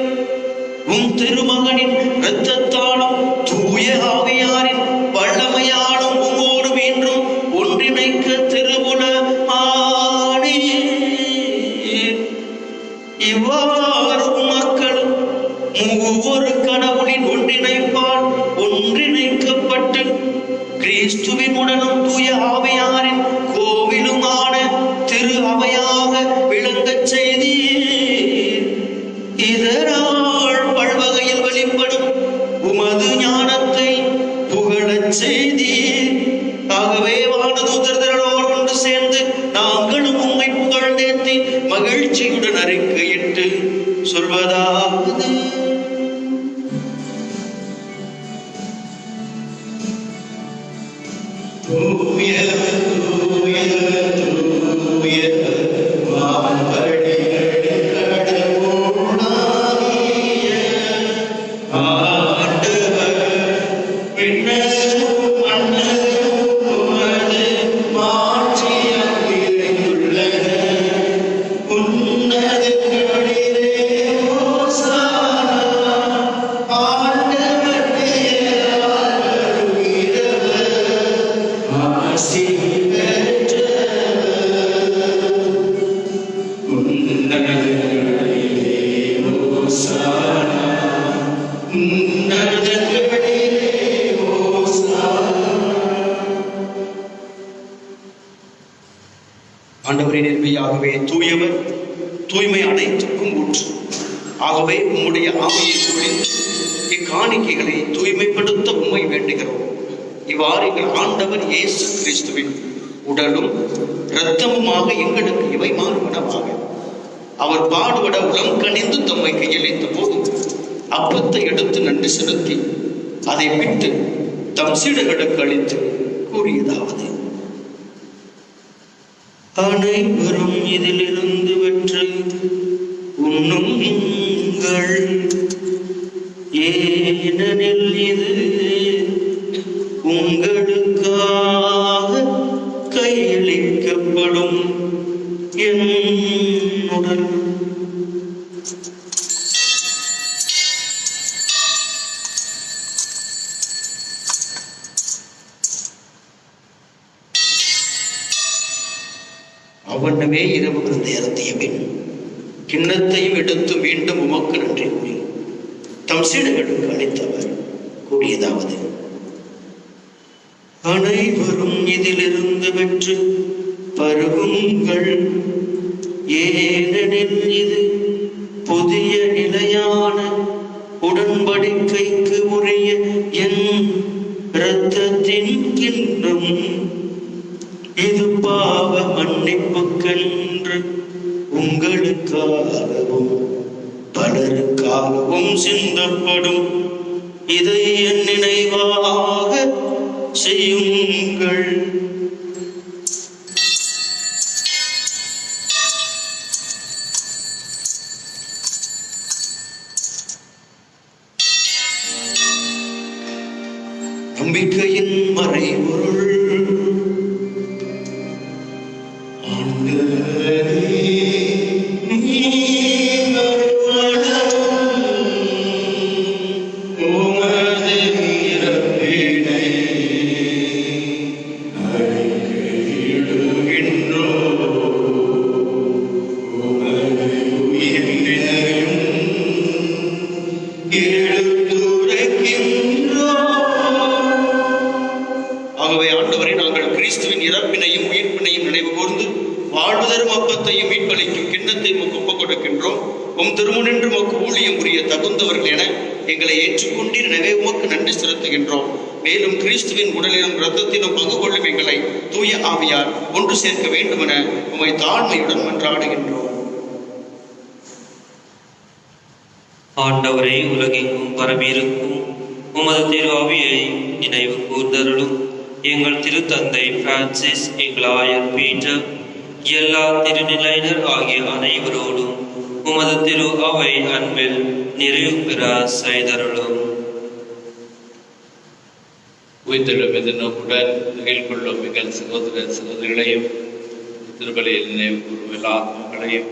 உம் திருமகனின் இரத்தத்தாலும் தூய ஆவியாரின் வல்லமையாலும் உம்மோடு மீண்டும் ஒன்றிணைக்க திருவுளமானே. இவ்வாறு மக்கள் மூவொரு கடவுளின் ஒன்றிணைப்பால் ஒன்றிணைக்கப்பட்டு கிறிஸ்துவின் உடனும் தூய ஆவியாரின் கோவிலுமான திரு அவையாக விளங்கச் செய்தீர். இதனால் பல்வகையில் வெளிப்படும் உமது ஞானத்தை புகழச் செய்தீர். ஆகவே வானதூதர்களோடு கொண்டு சேர்ந்து நாங்களும் உம்மை புகழ்ந்தேத்தி மகிழ்ச்சியுடன் அறிக்கையிட்டு சொல்வதாவது: ஆண்டவரே, நேர்மையாகவே தூயவர், தூய்மை அனைத்துக்கும் ஊற்று. ஆகவே உம்முடைய ஆவியை பொழிந்து இக்காணிக்கைகளை தூய்மைப்படுத்த உம்மை வேண்டுகிறோம். இவ்வாறு எங்கள் ஆண்டவர் இயேசு கிறிஸ்துவின் உடலும் இரத்தமுமாக எங்களுக்கு இவை மாறுபடமாக. அவர் பாடுபட உளம் கனிந்து தம்மை கையளித்த போது அப்பத்தை எடுத்து நன்றி செலுத்தி அதை விட்டு தம் சீடர்களுக்கு அளித்து கூறியதாவது: அனைவரும் இதிலிருந்து பெற்று உண்ணுங்கள். ஏனெனில் இது உங்களுக்காக கையளிக்கப்படும் என் உடல். அவ்வண்ணமே இரவு விருந்து அருந்திய பின் கிண்ணத்தையும் எடுத்து மீண்டும் உமக்கு நன்றி கூறி தம் சீடர்களுக்கு அளித்தவர் கூறியதாவது: அனைவரும் இதிலிருந்து பெற்று பருகுங்கள், ஏனெனில் இது புதிய நிலையான உடன்படிக்கைக்கு உரிய என் இரத்தத்தின் கிண்ணம். இது பாவ மன்னிப்புக்கென்று உங்களுக்காகவும் பலருக்காகவும் சிந்தப்படும். இதை என் நினைவாக செய்யுங்கள். நம்பிக்கையின் மறைபொருள். ஆகவே ஆண்டவரை நாங்கள் கிறிஸ்துவின் இறப்பினையும் உயிர்ப்பினையும் நினைவு கூர்ந்து வாழ்வு தரும் அப்பத்தையும் மீட்பளிக்கும் கிண்ணத்தை உமக்கு ஒப்புக் கொடுக்கின்றோம். உம் திருமுனின்று உமக்கு ஊழியம் புரிய தகுந்தவர்கள் என எங்களை ஏற்றுக்கொண்டு எனவே உமக்கு நன்றி செலுத்துகின்றோம். மேலும் கிறிஸ்துவின் உடலிலும் இரத்தத்திலும் பங்கு கொள்ளும் எங்களை தூய ஆவியார் ஒன்று சேர்க்க வேண்டும் என உம்மை தாழ்மையுடன் மன்றாடுகின்றோம். ஆண்டவரை உலகெங்கும் பரவியிருக்கும் உமது திரு ஆவியை நினைவு கூர்ந்தருளும். எங்கள் திருத்தந்தை பிரான்சிஸ், எங்கள் ஆயர் பீட்டர், எல்லா திருநிலையினர் ஆகிய அனைவரோடும் உமது திரு அவை அன்பில் நிறைவு பெற செய்தருளும். உயிர்த்தெழும் எதிர்நோக்குடன் நிகழ் கொள்ளும் எங்கள் சகோதர சகோதரிகளையும் திருப்பலியில் நினைவு கூறும் எல்லா ஆத்மாக்களையும்,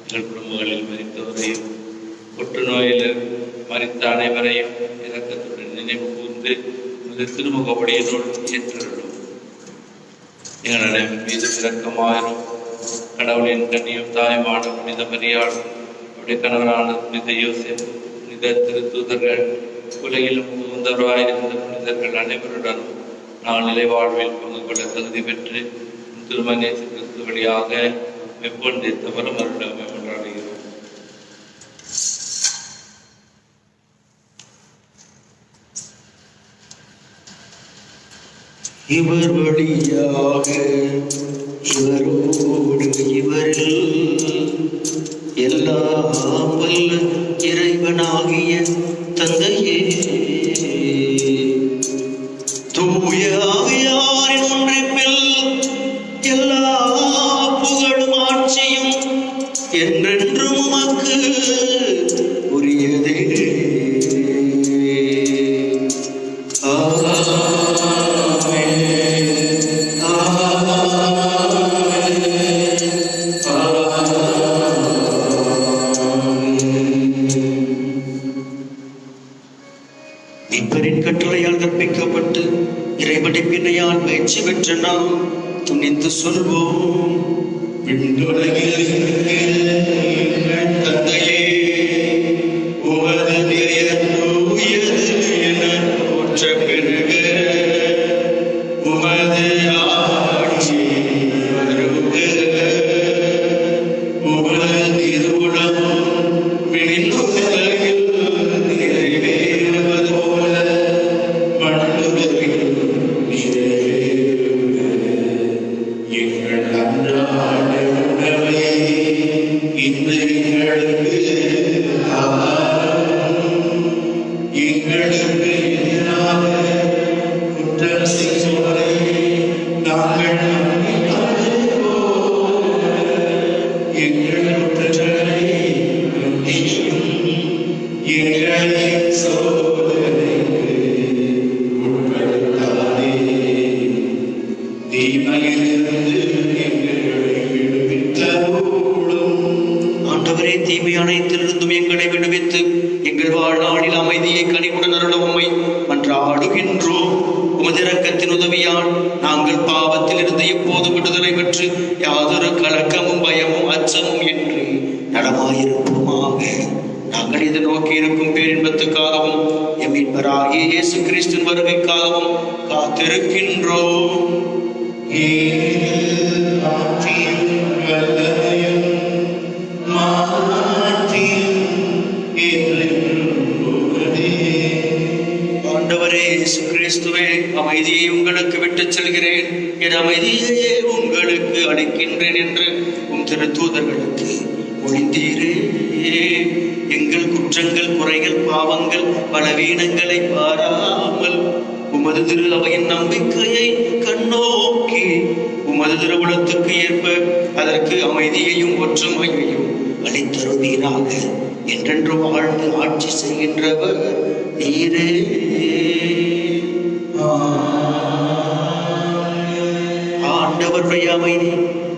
எங்கள் குடும்பங்களில் மரித்தவரையும் புற்றுநோயில் மரித்த அனைவரையும் இரக்கத்துடன் நினைவு கூர்ந்து திருமுகப்படியினுள் ஏற்றருளும். எங்கள் அனைவரின் மீது இரக்கமாயிரும். கடவுளின் கண்ணியம் தாய்மான புனித மரியாள், அவருடைய கணவரான புனித யோசேப், புனித திருத்தூதர்கள், உலகிலும் தூந்தவராயிருந்த புனிதர்கள் அனைவருடனும் நான் நிலை வாழ்வில் பங்கு கொள்ள தகுதி பெற்று திருமண கிறிஸ்து வழியாக எப்பொழுது தவறும் அருளாமை கொண்டாடுகிறோம். இவர் வழியாக இவரோடு இவரில் எல்லாம் வல்ல இறைவனாகிய தந்தையே, தூய ஆவியாரின் ஒன்றிப்பில் எல்லா புகழும் ஆட்சியும் என்றென்றும் உமக்கு உரியதே. இப்பரின் கட்டளையால் கற்பிக்கப்பட்டு இறைபடிப்பினையால் பயிற்சி பெற்ற நாம் துணிந்து சொல்வோம்: தந்தையே, உமது பெயர் தூயது என போற்ற பெறுக. உமது ஆட்சி வருக. உமது திருவுளம் விண்ணுலகில் நிறைவேறுவது போல மண்ணுலகில் நிறைவேறுக. எங்கள் அன்றாட உணவை இன்று எங்களுக்கு எங்களுக்கு எதிராக குற்றம் செய்வோரை நாங்கள் மன்னிப்பது போல எங்கள் குற்றங்களை மன்னியும். எங்களை சோதனைக்கு உட்படுத்தாதே, தீமையிலிருந்து எங்களை விடுவித்தருளும். ஆண்டவரே, தீமை அனைத்திலிருந்தும் எங்களை விடுவித்து எங்கள் வாழ்நாளில் அமைதியை கனிவுடன் அருள உம்மை மன்றாடுகின்றோம். உமது இரக்கத்தின் உதவியால் நாங்கள் பாவத்தில் இருந்து எப்போது விடுதலை பெற்று யாதொரு கலக்கமும் பயமும் அச்சமும் என்று நலமாயிருப்போமாக. நாங்கள் இதை நோக்கி இருக்கும் பேரின்பத்துக்காகவும் எம் மீட்பராகிய இயேசு கிறிஸ்துவின் வருகைக்காகவும் காத்திருக்கின்றோம். ஆண்டவரே இயேசு கிறிஸ்துவே, அமைதியை உங்களுக்கு விட்டுச் செல்கிறேன், என் அமைதியையே உங்களுக்கு அளிக்கின்றேன் என்று உம் திருத்தூதர்களுக்கு மொழிந்தீரே. எங்கள் குற்றங்கள், குறைகள், பாவங்கள், பலவீனங்களை பாராமல் உமது திரு அவையின் நம்பிக்கையை கண்ணோக்கி உமது திருவுளத்துக்கு ஏற்ப அதற்கு அமைதியையும் ஒற்றுமையையும் அளித்தருவீராக. என்றென்று வாழ்ந்து ஆட்சி செய்கின்றவர் நீரே. ஆண்டவருடைய அமைதி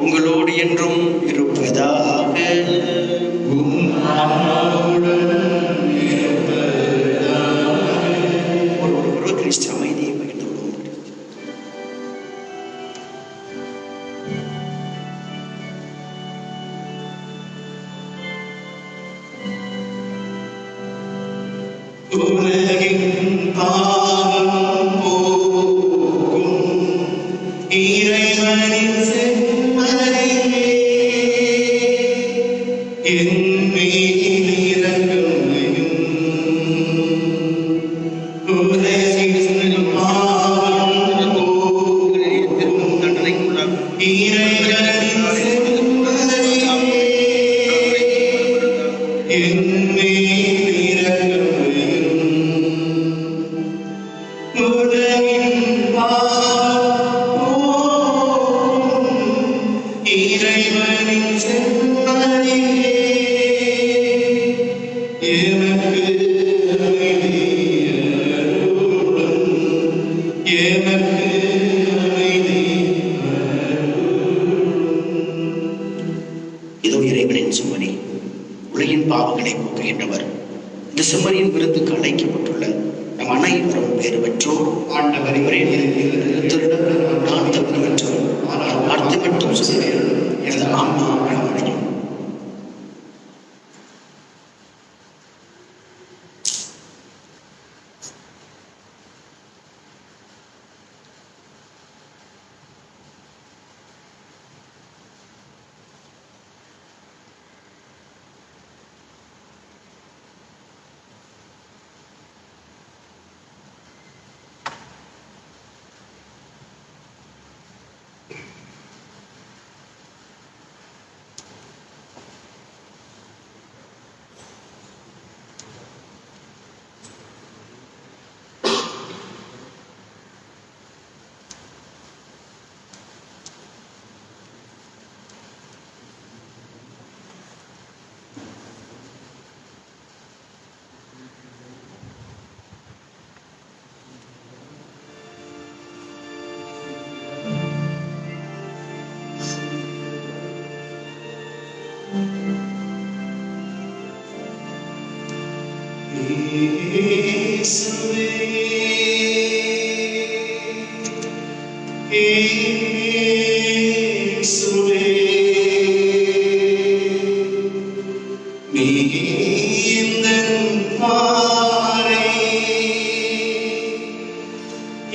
உங்களோடு என்றும் இருப்பதாக. ஒரு கிறிஸ்து அமைதியை பகிர்ந்து கொள்வோம். உலகின் பாவம் போக்கும் இறைவனின் செம்மறியே, என் மேல் இரக்கமையும். உலகின் பாவம் போக்கும் இறைவனின் செம்மறியே, என் மேல் இரக்கமையும். உலகின் பாவம் போக்கும் இறைவனின் செம்மறியே, எனக்கு அமைதி அருளும், எனக்கு அமைதி இதோ இறைவனின் செம்மறி, உலகின் பாவங்களை போக்குகின்றவர். இந்த செம்மறியின் விருந்துக்கு அழைக்கப்பட்டுள்ள நம் அனைவரும் பேறு பெற்றோர். ஆண்டவர் இவரே நான் தகுதி பெற்றோர், ஆனால் வார்த்தை மட்டும் சொல்கிறேன், எனது ஆன்மா அடையும். இயேசுவே, இயேசுவே, நீ எந்தன் பாறை,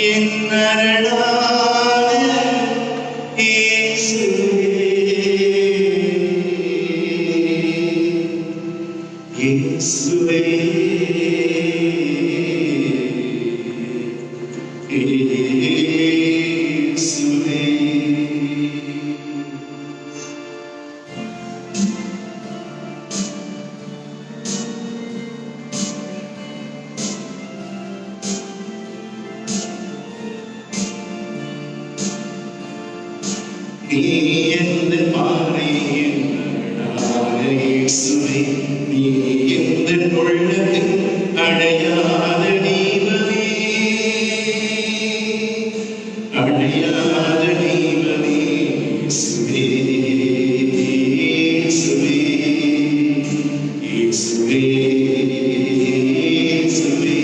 என் அரணான இயேசுவே, இயேசுவே, இயேசுவே. நீ எந்த பாறை, என் அரணான இயேசுவே, நீ எந்த உள்ளத்தின் அடையாத தீபமே, அடையாத தீபமே, இயேசுவே, இயேசுவே, இயேசுவே, இயேசுவே.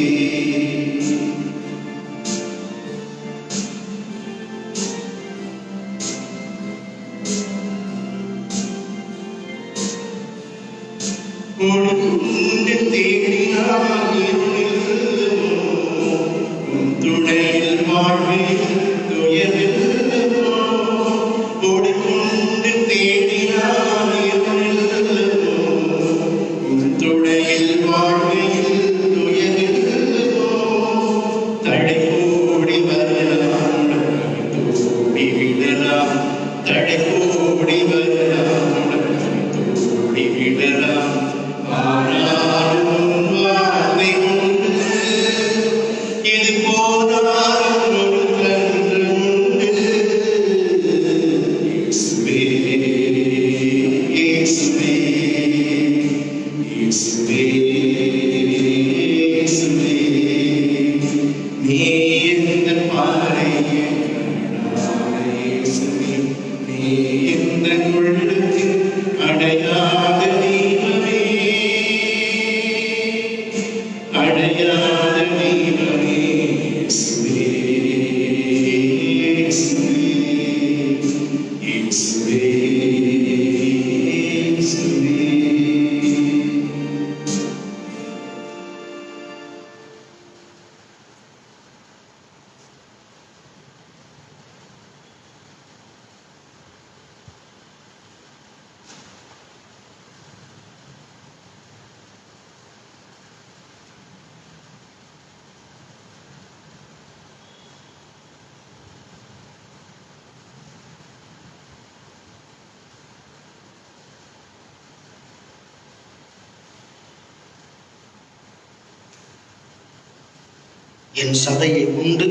என் சதையை உண்டு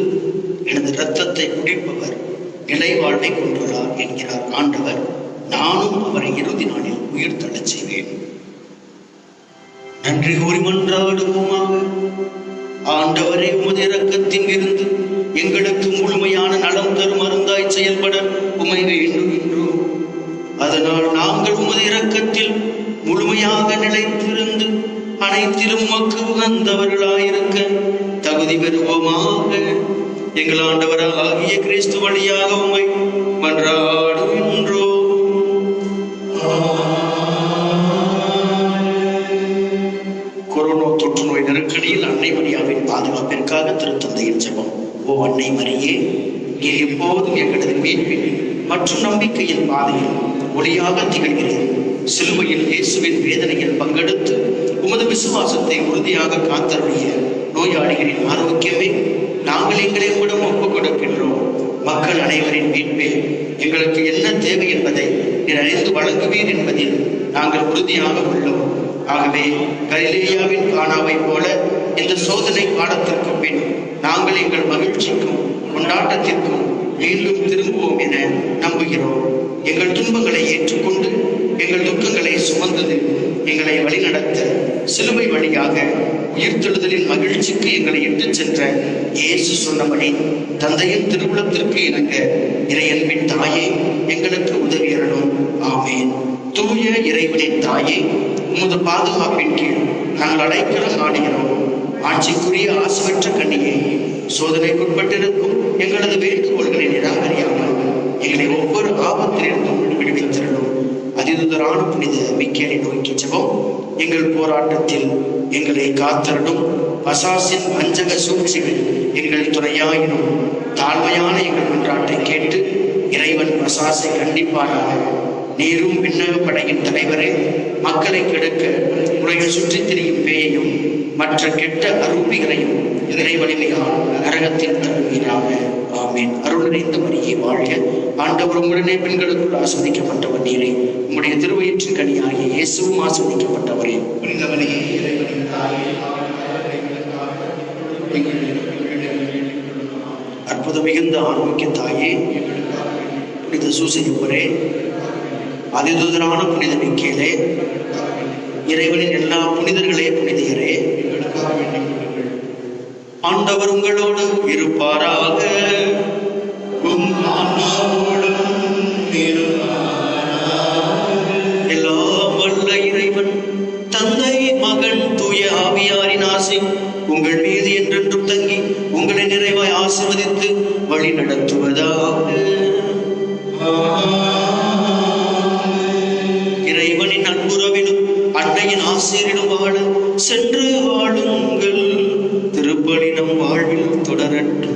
எனது இரத்தத்தை குடிப்பவர் நிலை வாழ்வை கொண்டுள்ளார் என்கிறார் ஆண்டவர். நானும் அவரை இறுதி நாளில் உயிர் தள்ளச் செய்வேன். நன்றி கூறி மன்றாடுவோமாக. ஆண்டவரே, உமது இரக்கத்தின் இருந்து எங்களுக்கு முழுமையான நலம் தரும் மருந்தாய் செயல்பட உமை வேண்டுகின்றோம். அதனால் நாங்கள் உமது இரக்கத்தில் முழுமையாக நிலைத்திருந்து அனைத்திலும் உமக்கு உகந்தவர்களாயிருக்க தகுதி பெறுவோமாக. எங்கள் ஆண்டவராகிய கிறிஸ்து வழியாக உம்மை மன்றாடுகின்றோம். கொரோனா தொற்று நோய் நெருக்கடியில் அன்னை மரியாவின் பாதுகாப்பிற்காக திருத்தந்தையின் ஜெபம். ஓ அன்னை மரியே, நீர் எப்போதும் எங்களது மீட்பின் மற்றும் நம்பிக்கையின் பாதையில் ஒளியாக திகழ்கிறீர். சிலுவையில் இயேசுவின் வேதனையில் பங்கெடுத்து உமது விசுவாசத்தை உறுதியாக காத்தருடைய நோயாளிகளின் ஆரோக்கியமே நாங்கள் எங்களை உம்மிடம் ஒப்புக் கொடுக்கின்றோம். மக்கள் அனைவரின் மீட்பே எங்களுக்கு என்ன தேவை என்பதை நீர் அறிந்து வழங்குவீர் என்பதில் நாங்கள் உறுதியாக உள்ளோம். ஆகவே கலிலேயாவின் கானாவை போல இந்த சோதனை காலத்திற்கு பின் நாங்கள் எங்கள் மகிழ்ச்சிக்கும் கொண்டாட்டத்திற்கும் மீண்டும் திரும்புவோம் என நம்புகிறோம். எங்கள் துன்பங்களை ஏற்றுக்கொண்டு எங்கள் துக்கங்களை சுமந்தது எங்களை வழிநடத்த சிலுவை வழியாக உயிர்த்தெழுதலின் மகிழ்ச்சிக்கு எங்களை இட்டுச் சென்ற இயேசு சொன்னபடி தந்தையின் திருவுளத்திற்கு இணங்க இறையன்பின் தாயே எங்களுக்கு உதவி அருளும். ஆமேன். தூய இறைவனின் தாயே, உமது பாதுகாப்பின் கீழ் நாங்கள் அடைக்கலம் நாடுகிறோம். ஆட்சிக்குரிய ஆசையற்ற கண்ணியே, சோதனைக்குட்பட்டிருக்கும் எங்களது வேண்டுகோள்களை நிராகரியாமல் எங்களை ஒவ்வொரு ஆபத்திலிருந்தும் விடுவித்திருந்தோம். அதிதூதரான புனித மிக்கேலை நோக்கி ஜெபம். எங்கள் போராட்டத்தில் எங்களை காத்தருடும். பசாசின் வஞ்சக சூழ்ச்சிகள் எங்கள் துணையாயினும் தாழ்மையான எங்கள் மன்றாட்டை கேட்டு இறைவன் பசாசை கண்டிப்பாராக. நீரும் விண்ணக படையின் தலைவரே, மக்களை கெடுக்க உலகை சுற்றித் திரியும் பேயையும் மற்ற கெட்ட அரூபிகளையும் இறை வலிமையால் நரகத்தில் தழுவினாக. ஆமீன். அருள் நிறைந்த மரியே வாழ்க. ஆண்டவர் உடனே பெண்களுக்குள் ஆஸ்வதிக்கப்பட்டவர் நீரே. உம்முடைய திருவயிற்றின் கனியாகிய இயேசுவும் ஆஸ்வதிக்கப்பட்டவரே. புனிதவனையே, இறைவனின் தாயே, அற்புத மிகுந்த ஆரோக்கிய தாயே, புனித சூசையப்பரே, அதிதூதரான புனித மிக்கேலே, இறைவனின் எல்லா புனிதர்களே, புனிதரே, ஆண்டவர் உங்களோடு இருப்பாராக. எல்லாம் வல்ல இறைவன் தந்தை, மகன், தூய ஆவியாரின் ஆசை உங்கள் மீது என்றென்றும் தங்கி உங்களை நிறைவாய் ஆசீர்வதித்து வழி நடத்துவதாக. இறைவனின் அன்புறவிலும் அன்னையின் ஆசிரியரிலும் வாழ சென்று வாழுங்கள். திருப்பலி நம் வாழ்வில் தொடரட்டும்.